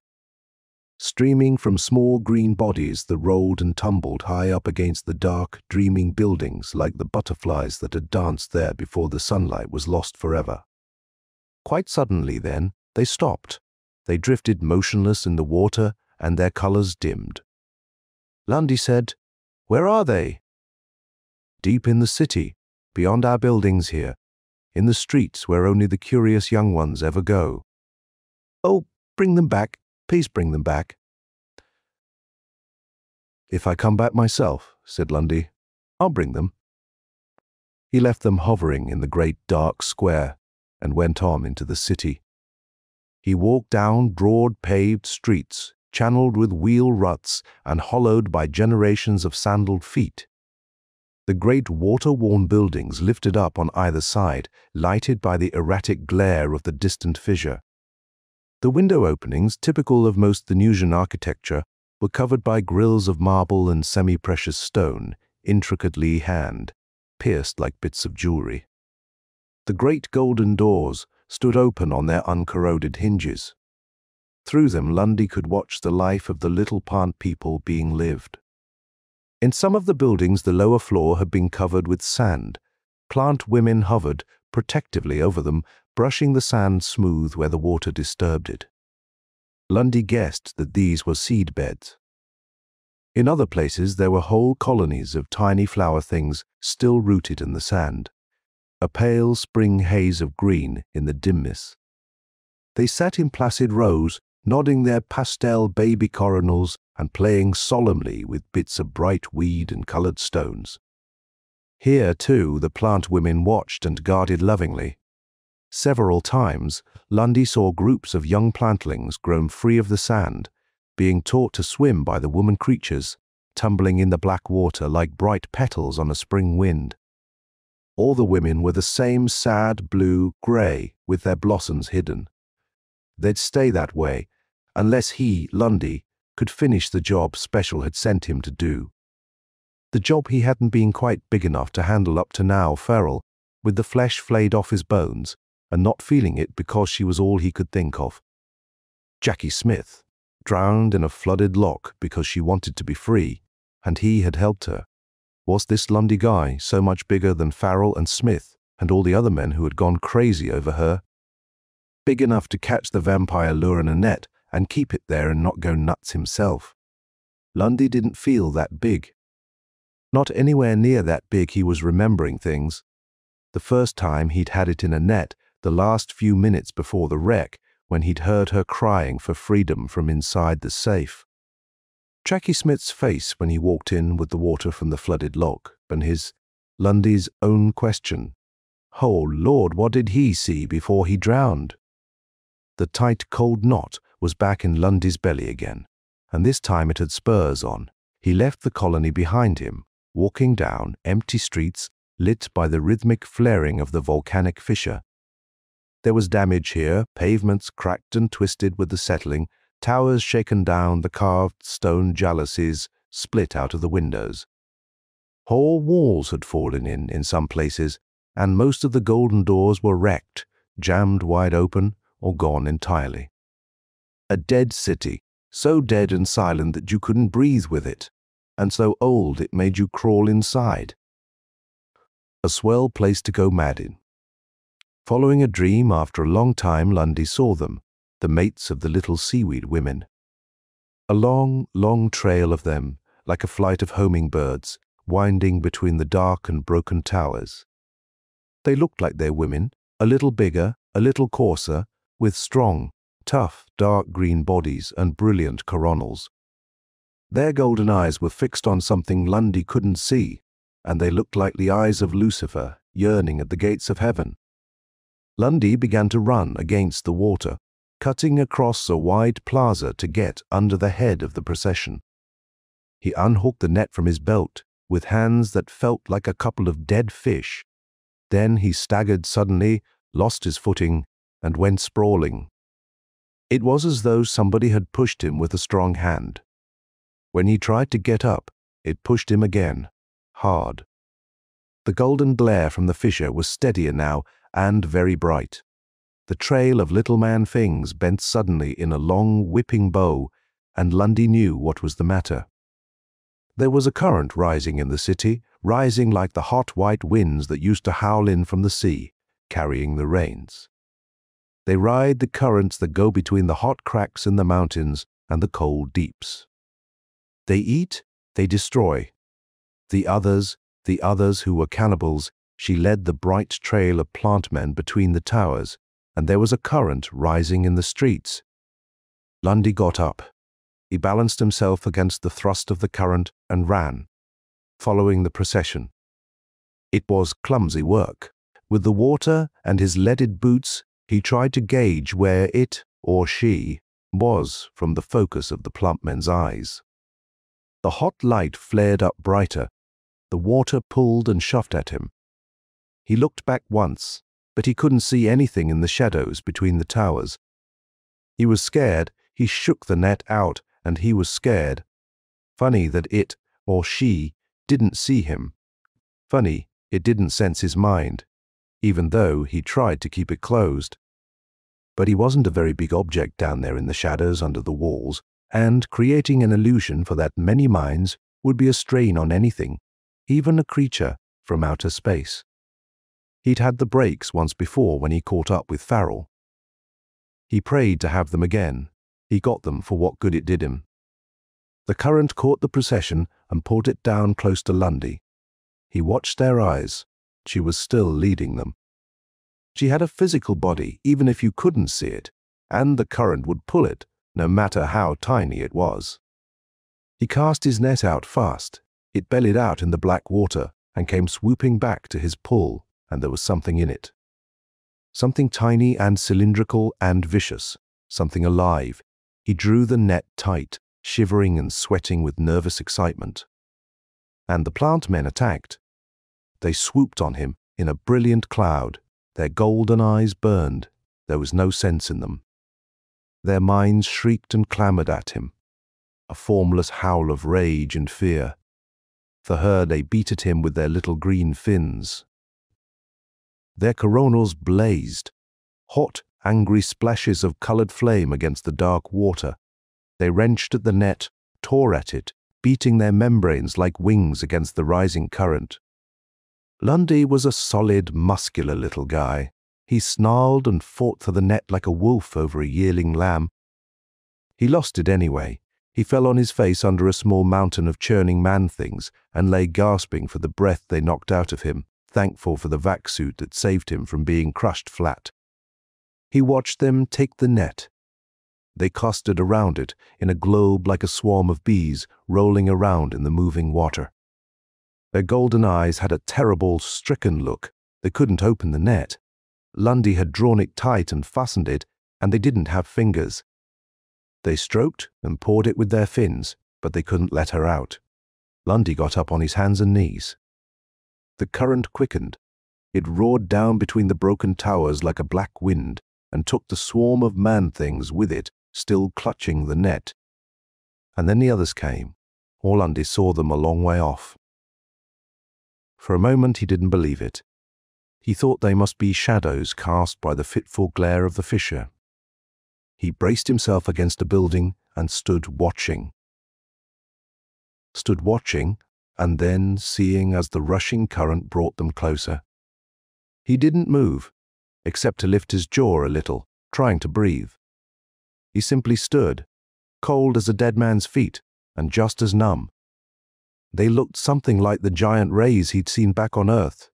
Streaming from small green bodies that rolled and tumbled high up against the dark, dreaming buildings like the butterflies that had danced there before the sunlight was lost forever. Quite suddenly then, they stopped. They drifted motionless in the water, and their colors dimmed. Lundy said, "Where are they?" "Deep in the city, beyond our buildings here, in the streets where only the curious young ones ever go." "Oh, bring them back. Please bring them back." "If I come back myself," said Lundy, "I'll bring them." He left them hovering in the great dark square and went on into the city. He walked down broad paved streets, channeled with wheel ruts and hollowed by generations of sandaled feet. The great water-worn buildings lifted up on either side, lighted by the erratic glare of the distant fissure. The window openings, typical of most Venusian architecture, were covered by grills of marble and semi-precious stone, intricately hand, pierced like bits of jewelry. The great golden doors stood open on their uncorroded hinges. Through them Lundy could watch the life of the little plant people being lived. In some of the buildings the lower floor had been covered with sand. Plant women hovered protectively over them, brushing the sand smooth where the water disturbed it. Lundy guessed that these were seed beds. In other places there were whole colonies of tiny flower things still rooted in the sand, a pale spring haze of green in the dimness. They sat in placid rows, nodding their pastel baby coronals and playing solemnly with bits of bright weed and colored stones. Here, too, the plant women watched and guarded lovingly. Several times, Lundy saw groups of young plantlings grown free of the sand, being taught to swim by the woman creatures, tumbling in the black water like bright petals on a spring wind. All the women were the same sad blue-gray with their blossoms hidden. They'd stay that way, unless he, Lundy, could finish the job Special had sent him to do. The job he hadn't been quite big enough to handle up to now, feral, with the flesh flayed off his bones, and not feeling it because she was all he could think of. Jackie Smith, drowned in a flooded loch because she wanted to be free, and he had helped her. Was this Lundy guy so much bigger than Farrell and Smith and all the other men who had gone crazy over her? Big enough to catch the vampire lure in a net and keep it there and not go nuts himself. Lundy didn't feel that big. Not anywhere near that big. He was remembering things. The first time he'd had it in a net, the last few minutes before the wreck, when he'd heard her crying for freedom from inside the safe. Jackie Smith's face when he walked in with the water from the flooded loch, and his, Lundy's own question. Oh, Lord, what did he see before he drowned? The tight, cold knot was back in Lundy's belly again, and this time it had spurs on. He left the colony behind him, walking down empty streets lit by the rhythmic flaring of the volcanic fissure. There was damage here, pavements cracked and twisted with the settling, towers shaken down, the carved stone jalousies split out of the windows. Whole walls had fallen in some places, and most of the golden doors were wrecked, jammed wide open, or gone entirely. A dead city, so dead and silent that you couldn't breathe with it, and so old it made you crawl inside. A swell place to go mad in. Following a dream, after a long time Lundy saw them, the mates of the little seaweed women. A long, long trail of them, like a flight of homing birds, winding between the dark and broken towers. They looked like their women, a little bigger, a little coarser, with strong, tough, dark green bodies and brilliant coronals. Their golden eyes were fixed on something Lundy couldn't see, and they looked like the eyes of Lucifer yearning at the gates of heaven. Lundy began to run against the water, cutting across a wide plaza to get under the head of the procession. He unhooked the net from his belt with hands that felt like a couple of dead fish. Then he staggered suddenly, lost his footing, and went sprawling. It was as though somebody had pushed him with a strong hand. When he tried to get up, it pushed him again, hard. The golden glare from the fissure was steadier now and very bright. The trail of little man things bent suddenly in a long whipping bow, and Lundy knew what was the matter. There was a current rising in the city, rising like the hot white winds that used to howl in from the sea, carrying the rains. They ride the currents that go between the hot cracks in the mountains and the cold deeps. They eat, they destroy. The others who were cannibals, she led the bright trail of plant men between the towers, and there was a current rising in the streets. Lundy got up. He balanced himself against the thrust of the current and ran, following the procession. It was clumsy work. With the water and his leaded boots, he tried to gauge where it, or she, was from the focus of the plump men's eyes. The hot light flared up brighter. The water pulled and shoved at him. He looked back once, but he couldn't see anything in the shadows between the towers. He was scared. He shook the net out, and he was scared. Funny that it, or she, didn't see him. Funny it didn't sense his mind, even though he tried to keep it closed. But he wasn't a very big object down there in the shadows under the walls, and creating an illusion for that many minds would be a strain on anything, even a creature from outer space. He'd had the breaks once before when he caught up with Farrell. He prayed to have them again. He got them for what good it did him. The current caught the procession and pulled it down close to Lundy. He watched their eyes. She was still leading them. She had a physical body, even if you couldn't see it, and the current would pull it, no matter how tiny it was. He cast his net out fast. It bellied out in the black water and came swooping back to his pull, and there was something in it. Something tiny and cylindrical and vicious, something alive. He drew the net tight, shivering and sweating with nervous excitement. And the plant men attacked. They swooped on him in a brilliant cloud. Their golden eyes burned. There was no sense in them. Their minds shrieked and clamored at him, a formless howl of rage and fear. For her, they beat at him with their little green fins. Their coronals blazed, hot, angry splashes of colored flame against the dark water. They wrenched at the net, tore at it, beating their membranes like wings against the rising current. Lundy was a solid, muscular little guy. He snarled and fought for the net like a wolf over a yearling lamb. He lost it anyway. He fell on his face under a small mountain of churning man-things and lay gasping for the breath they knocked out of him, thankful for the vac suit that saved him from being crushed flat. He watched them take the net. They clustered around it in a globe like a swarm of bees rolling around in the moving water. Their golden eyes had a terrible, stricken look. They couldn't open the net. Lundy had drawn it tight and fastened it, and they didn't have fingers. They stroked and pawed it with their fins, but they couldn't let her out. Lundy got up on his hands and knees. The current quickened. It roared down between the broken towers like a black wind and took the swarm of man-things with it, still clutching the net. And then the others came. Lundy saw them a long way off. For a moment he didn't believe it. He thought they must be shadows cast by the fitful glare of the fissure. He braced himself against a building and stood watching. And then seeing as the rushing current brought them closer. He didn't move, except to lift his jaw a little, trying to breathe. He simply stood, cold as a dead man's feet, and just as numb. They looked something like the giant rays he'd seen back on Earth,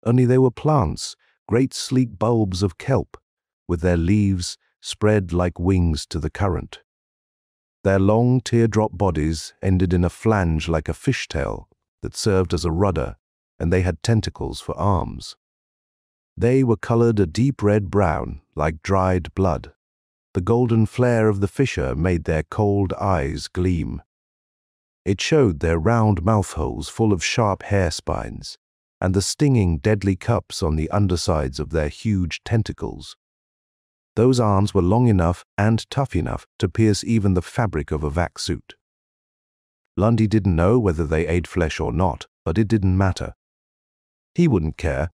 only they were plants, great sleek bulbs of kelp, with their leaves spread like wings to the current. Their long teardrop bodies ended in a flange like a fishtail that served as a rudder, and they had tentacles for arms. They were colored a deep red brown, like dried blood. The golden flare of the fissure made their cold eyes gleam. It showed their round mouth-holes full of sharp hair spines, and the stinging deadly cups on the undersides of their huge tentacles. Those arms were long enough and tough enough to pierce even the fabric of a vac suit. Lundy didn't know whether they ate flesh or not, but it didn't matter. He wouldn't care.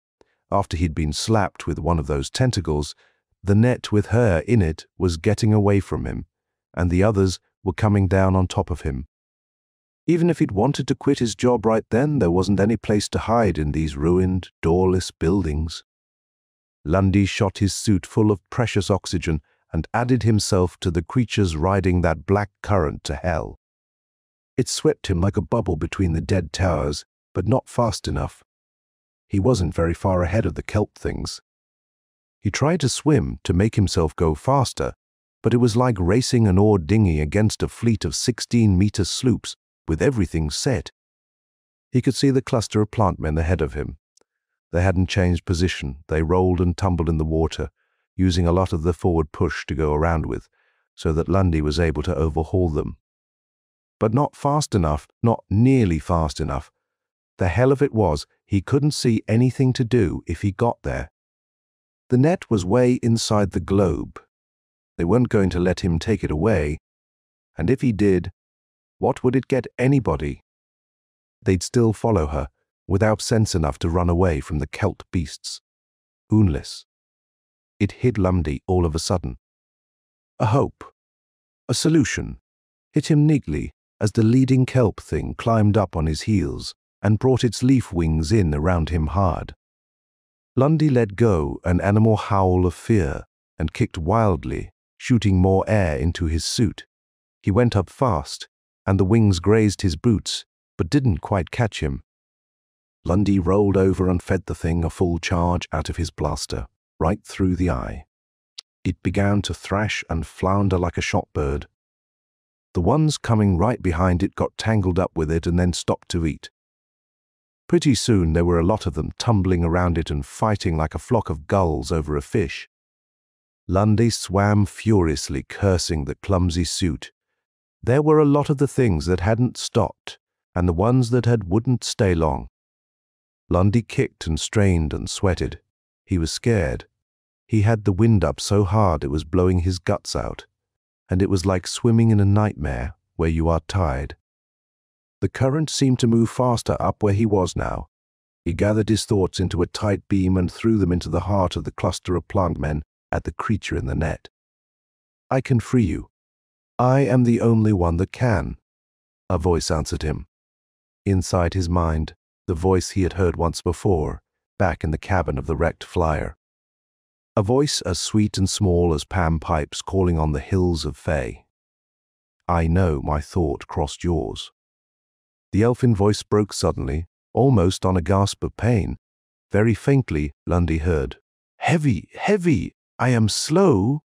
After he'd been slapped with one of those tentacles, the net with her in it was getting away from him, and the others were coming down on top of him. Even if he'd wanted to quit his job right then, there wasn't any place to hide in these ruined, doorless buildings. Lundy shot his suit full of precious oxygen and added himself to the creatures riding that black current to hell. It swept him like a bubble between the dead towers, but not fast enough. He wasn't very far ahead of the kelp things. He tried to swim to make himself go faster, but it was like racing an oar dinghy against a fleet of 16-meter sloops with everything set. He could see the cluster of plant men ahead of him. They hadn't changed position. They rolled and tumbled in the water, using a lot of the forward push to go around with, so that Lundy was able to overhaul them. But not fast enough, not nearly fast enough. The hell of it was, he couldn't see anything to do if he got there. The net was way inside the globe. They weren't going to let him take it away, and if he did, what would it get anybody? They'd still follow her, without sense enough to run away from the kelp beasts. Unless. It hit Lundy all of a sudden. A hope, a solution, hit him neatly as the leading kelp thing climbed up on his heels and brought its leaf wings in around him hard. Lundy let go an animal howl of fear and kicked wildly, shooting more air into his suit. He went up fast, and the wings grazed his boots, but didn't quite catch him. Lundy rolled over and fed the thing a full charge out of his blaster, right through the eye. It began to thrash and flounder like a shot bird. The ones coming right behind it got tangled up with it and then stopped to eat. Pretty soon there were a lot of them tumbling around it and fighting like a flock of gulls over a fish. Lundy swam furiously, cursing the clumsy suit. There were a lot of the things that hadn't stopped, and the ones that had wouldn't stay long. Lundy kicked and strained and sweated. He was scared. He had the wind up so hard it was blowing his guts out, and it was like swimming in a nightmare where you are tired. The current seemed to move faster up where he was now. He gathered his thoughts into a tight beam and threw them into the heart of the cluster of plant men at the creature in the net. "I can free you. I am the only one that can," a voice answered him. Inside his mind, the voice he had heard once before, back in the cabin of the wrecked flyer. A voice as sweet and small as Pan pipes calling on the hills of Fae. "I know my thought crossed yours." The elfin voice broke suddenly, almost on a gasp of pain. Very faintly, Lundy heard, "Heavy, heavy, I am slow."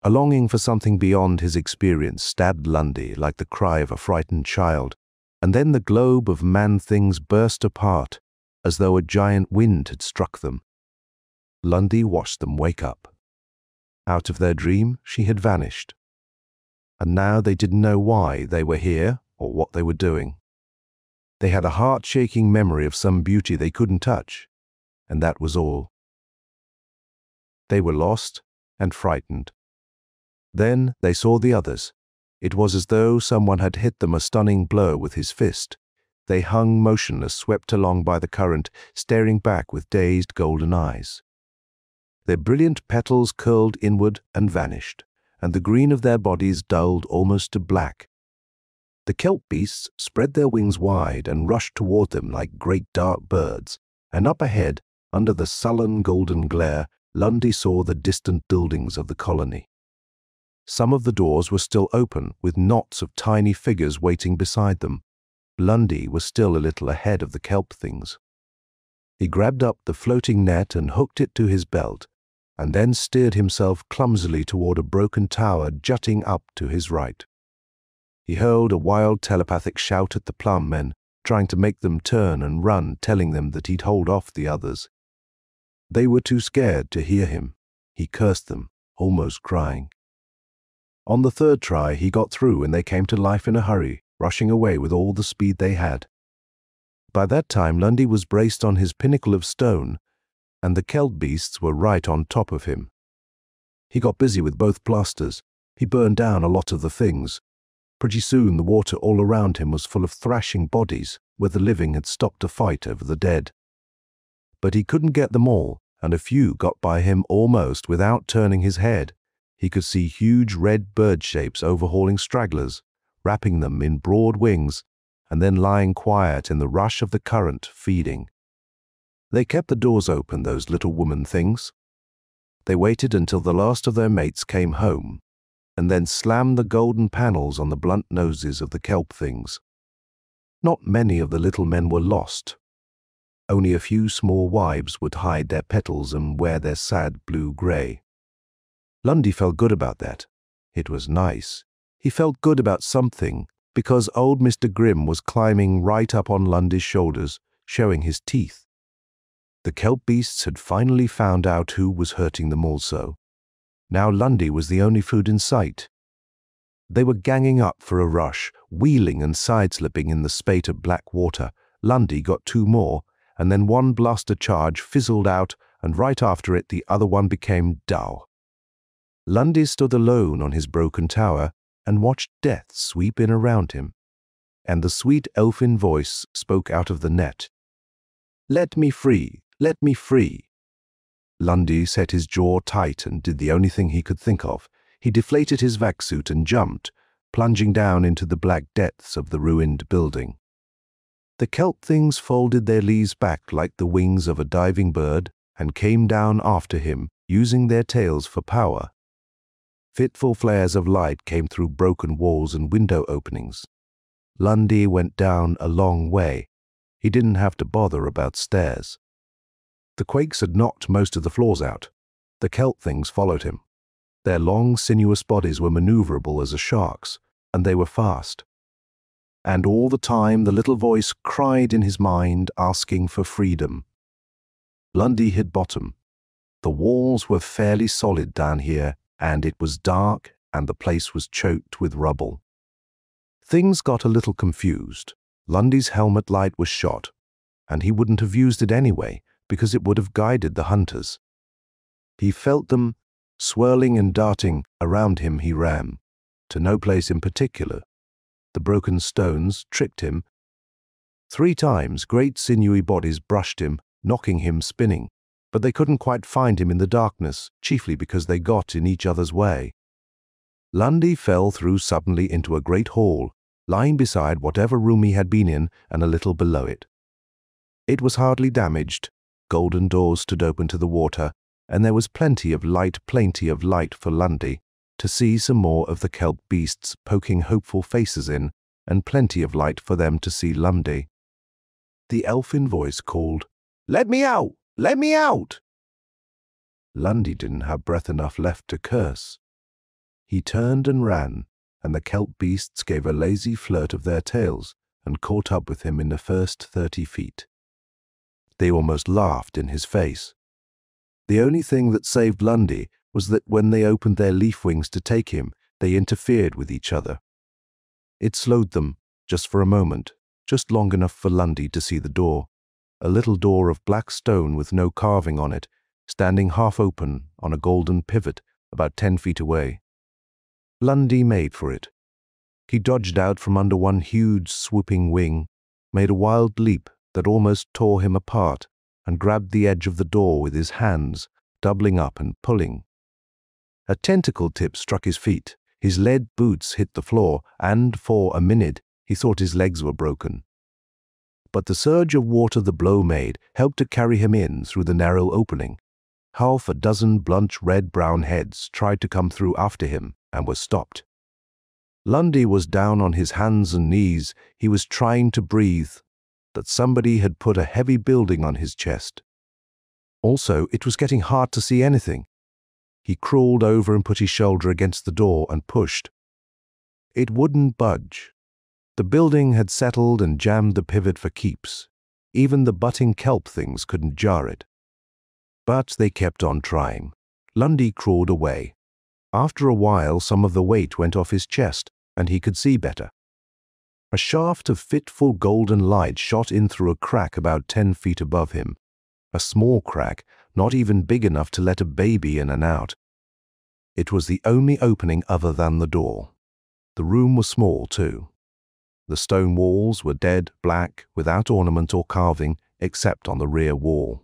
A longing for something beyond his experience stabbed Lundy like the cry of a frightened child, and then the globe of man-things burst apart, as though a giant wind had struck them. Lundy watched them wake up. Out of their dream, she had vanished. And now they didn't know why they were here or what they were doing. They had a heart-shaking memory of some beauty they couldn't touch, and that was all. They were lost and frightened. Then they saw the others. It was as though someone had hit them a stunning blow with his fist. They hung motionless, swept along by the current, staring back with dazed golden eyes. Their brilliant petals curled inward and vanished, and the green of their bodies dulled almost to black. The kelp beasts spread their wings wide and rushed toward them like great dark birds, and up ahead, under the sullen golden glare, Lundy saw the distant buildings of the colony. Some of the doors were still open, with knots of tiny figures waiting beside them. Lundy was still a little ahead of the kelp things. He grabbed up the floating net and hooked it to his belt, and then steered himself clumsily toward a broken tower jutting up to his right. He hurled a wild telepathic shout at the plum men, trying to make them turn and run, telling them that he'd hold off the others. They were too scared to hear him. He cursed them, almost crying. On the third try, he got through and they came to life in a hurry, rushing away with all the speed they had. By that time, Lundy was braced on his pinnacle of stone, and the kelp beasts were right on top of him. He got busy with both blasters. He burned down a lot of the things. Pretty soon the water all around him was full of thrashing bodies, where the living had stopped to fight over the dead. But he couldn't get them all, and a few got by him almost without turning his head. He could see huge red bird shapes overhauling stragglers, wrapping them in broad wings, and then lying quiet in the rush of the current, feeding. They kept the doors open, those little woman things. They waited until the last of their mates came home, and then slammed the golden panels on the blunt noses of the kelp things. Not many of the little men were lost. Only a few small wives would hide their petals and wear their sad blue-grey. Lundy felt good about that. It was nice. He felt good about something, because old Mr. Grimm was climbing right up on Lundy's shoulders, showing his teeth. The kelp beasts had finally found out who was hurting them also. Now Lundy was the only food in sight. They were ganging up for a rush, wheeling and side-slipping in the spate of black water. Lundy got two more, and then one blaster charge fizzled out, and right after it the other one became dull. Lundy stood alone on his broken tower and watched death sweep in around him. And the sweet elfin voice spoke out of the net. "Let me free, let me free." Lundy set his jaw tight and did the only thing he could think of. He deflated his vac suit and jumped, plunging down into the black depths of the ruined building. The kelp things folded their leaves back like the wings of a diving bird and came down after him, using their tails for power. Fitful flares of light came through broken walls and window openings. Lundy went down a long way. He didn't have to bother about stairs. The quakes had knocked most of the floors out. The kelp things followed him. Their long, sinuous bodies were maneuverable as a shark's, and they were fast. And all the time the little voice cried in his mind, asking for freedom. Lundy hit bottom. The walls were fairly solid down here, and it was dark, and the place was choked with rubble. Things got a little confused. Lundy's helmet light was shot, and he wouldn't have used it anyway, because it would have guided the hunters. He felt them swirling and darting. Around him he ran, to no place in particular. The broken stones tricked him. 3 times great sinewy bodies brushed him, knocking him spinning, but they couldn't quite find him in the darkness, chiefly because they got in each other's way. Lundy fell through suddenly into a great hall, lying beside whatever room he had been in and a little below it. It was hardly damaged. Golden doors stood open to the water, and there was plenty of light for Lundy to see some more of the kelp beasts poking hopeful faces in, and plenty of light for them to see Lundy. The elfin voice called, "Let me out! Let me out!" Lundy didn't have breath enough left to curse. He turned and ran, and the kelp beasts gave a lazy flirt of their tails and caught up with him in the first 30 feet. They almost laughed in his face. The only thing that saved Lundy was that when they opened their leaf wings to take him, they interfered with each other. It slowed them, just for a moment, just long enough for Lundy to see the door. a little door of black stone with no carving on it, standing half open on a golden pivot about 10 feet away. Lundy made for it. He dodged out from under one huge swooping wing, made a wild leap that almost tore him apart, and grabbed the edge of the door with his hands, doubling up and pulling. A tentacle tip struck his feet, his lead boots hit the floor, and for a minute he thought his legs were broken. But the surge of water the blow made helped to carry him in through the narrow opening. Half a dozen blunt red-brown heads tried to come through after him and were stopped. Lundy was down on his hands and knees. He was trying to breathe, that somebody had put a heavy building on his chest. Also, it was getting hard to see anything. He crawled over and put his shoulder against the door and pushed. It wouldn't budge. The building had settled and jammed the pivot for keeps. Even the butting kelp things couldn't jar it. But they kept on trying. Lundy crawled away. After a while, some of the weight went off his chest, and he could see better. A shaft of fitful golden light shot in through a crack about 10 feet above him. A small crack, not even big enough to let a baby in and out. It was the only opening other than the door. The room was small, too. The stone walls were dead black, without ornament or carving, except on the rear wall.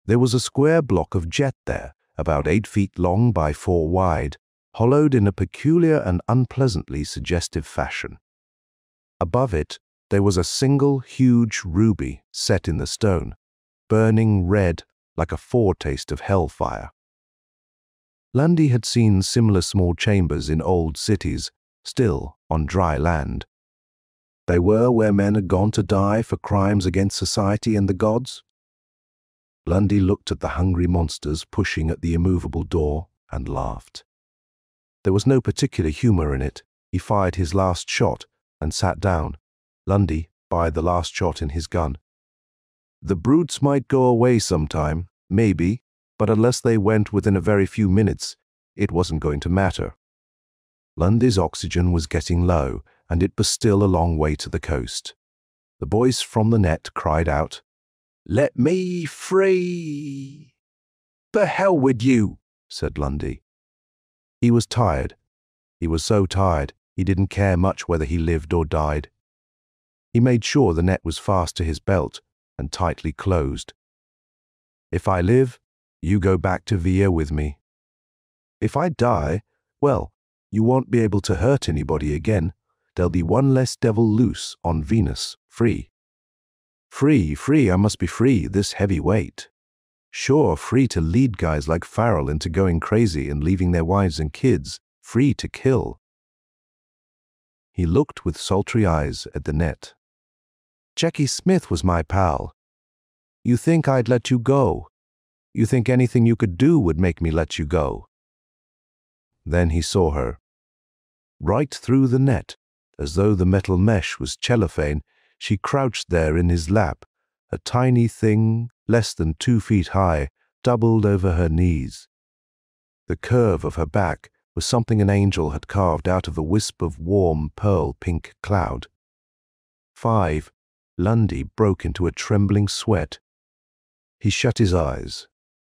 There was a square block of jet there, about 8 feet long by 4 wide, hollowed in a peculiar and unpleasantly suggestive fashion. Above it, there was a single huge ruby set in the stone, burning red like a foretaste of hellfire. Lundy had seen similar small chambers in old cities, still on dry land. They were where men had gone to die for crimes against society and the gods. Lundy looked at the hungry monsters pushing at the immovable door and laughed. There was no particular humor in it. He fired his last shot and sat down. Lundy fired the last shot in his gun. The brutes might go away sometime, maybe, but unless they went within a very few minutes, it wasn't going to matter. Lundy's oxygen was getting low, and it was still a long way to the coast. The boys from the net cried out, "Let me free!" "The hell with you," said Lundy. He was tired. He was so tired, he didn't care much whether he lived or died. He made sure the net was fast to his belt and tightly closed. "If I live, you go back to Via with me. If I die, well, you won't be able to hurt anybody again. There'll be one less devil loose on Venus, free. Free, I must be free, this heavy weight. Sure, free to lead guys like Farrell into going crazy and leaving their wives and kids, free to kill." He looked with sultry eyes at the net. "Jackie Smith was my pal. You think I'd let you go? You think anything you could do would make me let you go?" Then he saw her. Right through the net, as though the metal mesh was cellophane, she crouched there in his lap, a tiny thing less than 2 feet high, doubled over her knees. The curve of her back was something an angel had carved out of a wisp of warm pearl-pink cloud. Lundy broke into a trembling sweat. He shut his eyes.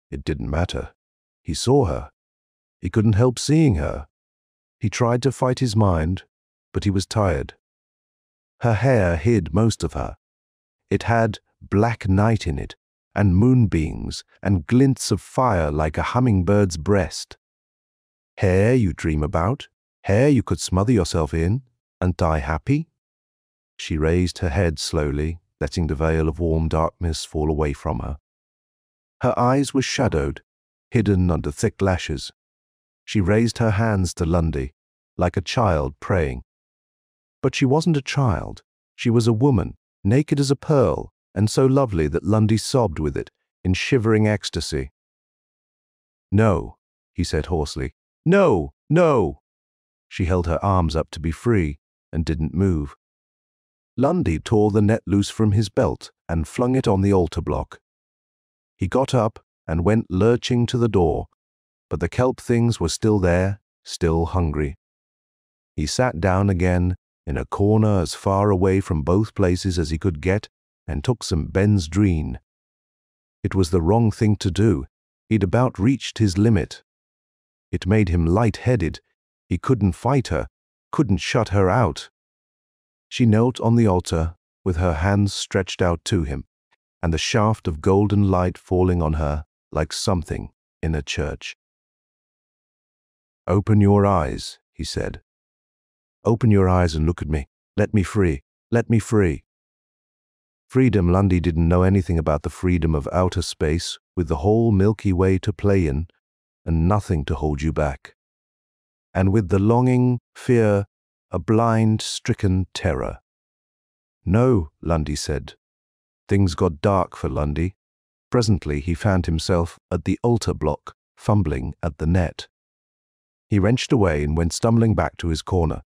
It didn't matter. He saw her. He couldn't help seeing her. He tried to fight his mind, but he was tired. Her hair hid most of her. It had black night in it, and moonbeams, and glints of fire like a hummingbird's breast. Hair you dream about, hair you could smother yourself in, and die happy? She raised her head slowly, letting the veil of warm darkness fall away from her. Her eyes were shadowed, hidden under thick lashes. She raised her hands to Lundy, like a child praying. But she wasn't a child. She was a woman, naked as a pearl, and so lovely that Lundy sobbed with it, in shivering ecstasy. "No," he said hoarsely. "No, no!" She held her arms up to be free, and didn't move. Lundy tore the net loose from his belt and flung it on the altar block. He got up and went lurching to the door, but the kelp things were still there, still hungry. He sat down again in a corner as far away from both places as he could get and took some Benzedrine. It was the wrong thing to do. He'd about reached his limit. It made him light-headed. He couldn't fight her, couldn't shut her out. She knelt on the altar with her hands stretched out to him, and the shaft of golden light falling on her like something in a church. "Open your eyes," he said. "Open your eyes and look at me. Let me free. Let me free." Freedom. Lundy didn't know anything about the freedom of outer space, with the whole Milky Way to play in, and nothing to hold you back. And with the longing, fear, a blind, stricken terror. "No," Lundy said. Things got dark for Lundy. Presently he found himself at the altar block, fumbling at the net. He wrenched away and went stumbling back to his corner.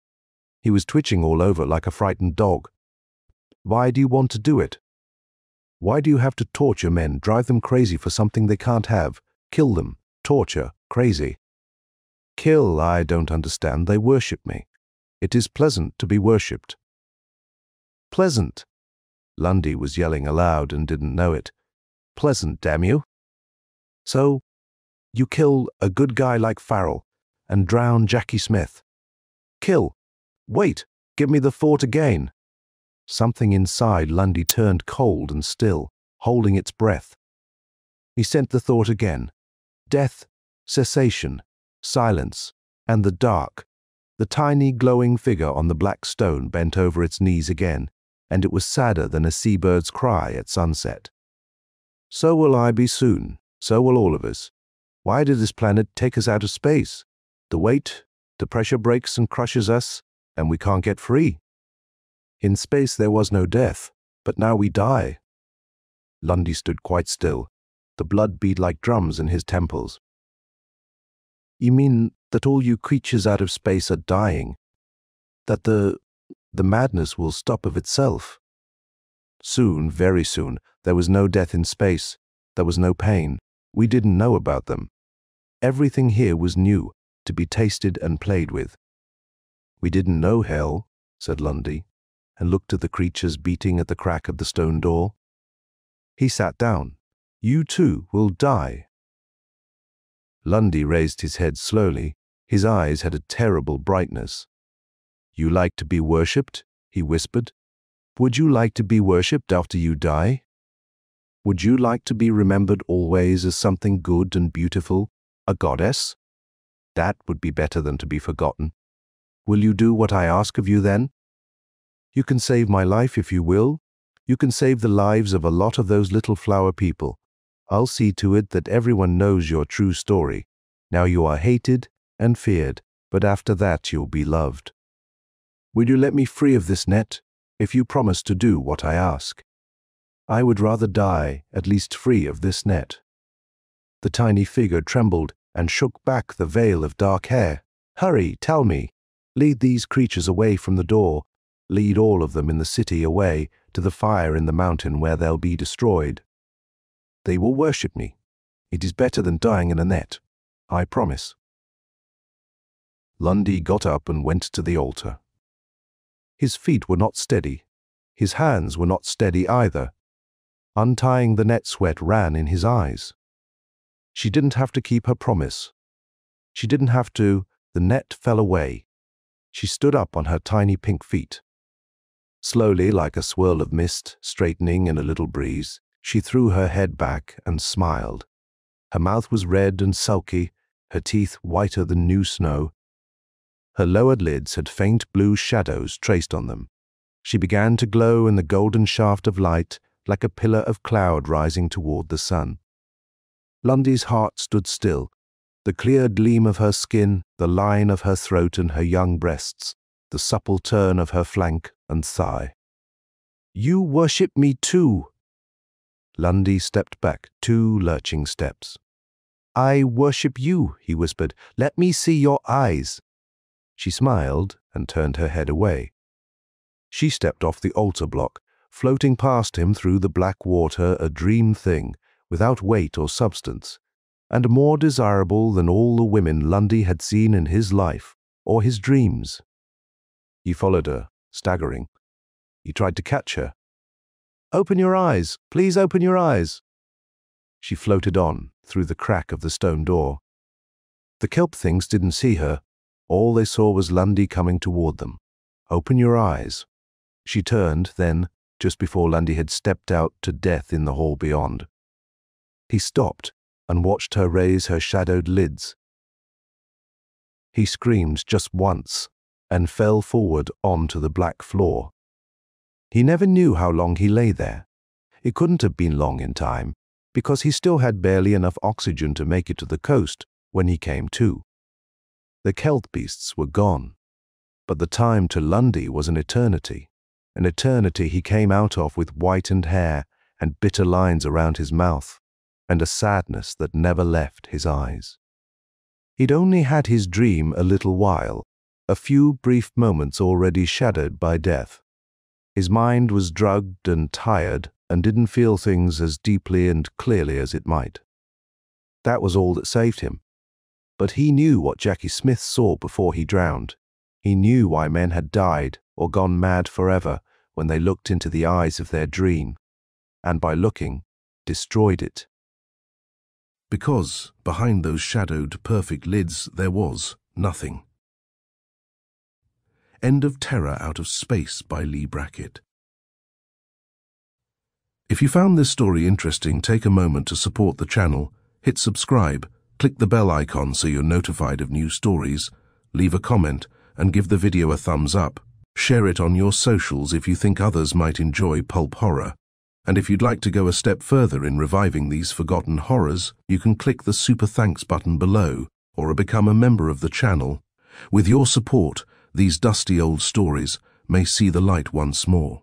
He was twitching all over like a frightened dog. "Why do you want to do it? Why do you have to torture men, drive them crazy for something they can't have, kill them, torture, crazy?" "Kill, I don't understand. They worship me. It is pleasant to be worshipped." "Pleasant?" Lundy was yelling aloud and didn't know it. "Pleasant, damn you. So, you kill a good guy like Farrell and drown Jackie Smith. Kill. Wait, give me the thought again." Something inside Lundy turned cold and still, holding its breath. He sent the thought again. Death, cessation, silence, and the dark. The tiny glowing figure on the black stone bent over its knees again, and it was sadder than a seabird's cry at sunset. "So will I be soon. So will all of us. Why did this planet take us out of space? The weight, the pressure breaks and crushes us, and we can't get free. In space there was no death, but now we die." Lundy stood quite still. The blood beat like drums in his temples. "You mean that all you creatures out of space are dying? That the madness will stop of itself?" "Soon, very soon. There was no death in space. There was no pain. We didn't know about them. Everything here was new, to be tasted and played with." "We didn't know hell," said Lundy, and looked at the creatures beating at the crack of the stone door. He sat down. "You too will die." Lundy raised his head slowly. His eyes had a terrible brightness. "You like to be worshipped?" he whispered. "Would you like to be worshipped after you die? Would you like to be remembered always as something good and beautiful, a goddess? That would be better than to be forgotten. Will you do what I ask of you then? You can save my life if you will. You can save the lives of a lot of those little flower people. I'll see to it that everyone knows your true story. Now you are hated and feared, but after that you'll be loved. Will you let me free of this net, if you promise to do what I ask? I would rather die, at least free of this net." The tiny figure trembled and shook back the veil of dark hair. "Hurry, tell me. Lead these creatures away from the door. Lead all of them in the city away to the fire in the mountain where they'll be destroyed. They will worship me. It is better than dying in a net. I promise." Lundy got up and went to the altar. His feet were not steady. His hands were not steady either. Untying the net, sweat ran in his eyes. She didn't have to keep her promise. She didn't have to. The net fell away. She stood up on her tiny pink feet. Slowly, like a swirl of mist straightening in a little breeze, she threw her head back and smiled. Her mouth was red and sulky, her teeth whiter than new snow. Her lowered lids had faint blue shadows traced on them. She began to glow in the golden shaft of light like a pillar of cloud rising toward the sun. Lundy's heart stood still. The clear gleam of her skin, the line of her throat and her young breasts, the supple turn of her flank and thigh. "You worship me too." Lundy stepped back 2 lurching steps. "I worship you," he whispered. "Let me see your eyes." She smiled and turned her head away. She stepped off the altar block, floating past him through the black water, a dream thing, without weight or substance, and more desirable than all the women Lundy had seen in his life or his dreams. He followed her, staggering. He tried to catch her. Open your eyes! Please open your eyes! She floated on through the crack of the stone door. The kelp things didn't see her. All they saw was Lundy coming toward them. Open your eyes. She turned then, just before Lundy had stepped out to death in the hall beyond. He stopped and watched her raise her shadowed lids. He screamed just once and fell forward onto the black floor. He never knew how long he lay there. It couldn't have been long in time, because he still had barely enough oxygen to make it to the coast when he came to. The kelp beasts were gone, but the time to Lundy was an eternity he came out of with whitened hair and bitter lines around his mouth, and a sadness that never left his eyes. He'd only had his dream a little while, a few brief moments already shadowed by death. His mind was drugged and tired and didn't feel things as deeply and clearly as it might. That was all that saved him. But he knew what Jackie Smith saw before he drowned. He knew why men had died or gone mad forever when they looked into the eyes of their dream, and by looking, destroyed it. Because behind those shadowed, perfect lids there was nothing. End of Terror Out of Space by Leigh Brackett. If you found this story interesting, take a moment to support the channel, hit subscribe, click the bell icon so you're notified of new stories, leave a comment, and give the video a thumbs up. Share it on your socials if you think others might enjoy pulp horror. And if you'd like to go a step further in reviving these forgotten horrors, you can click the Super Thanks button below or become a member of the channel. With your support, these dusty old stories may see the light once more.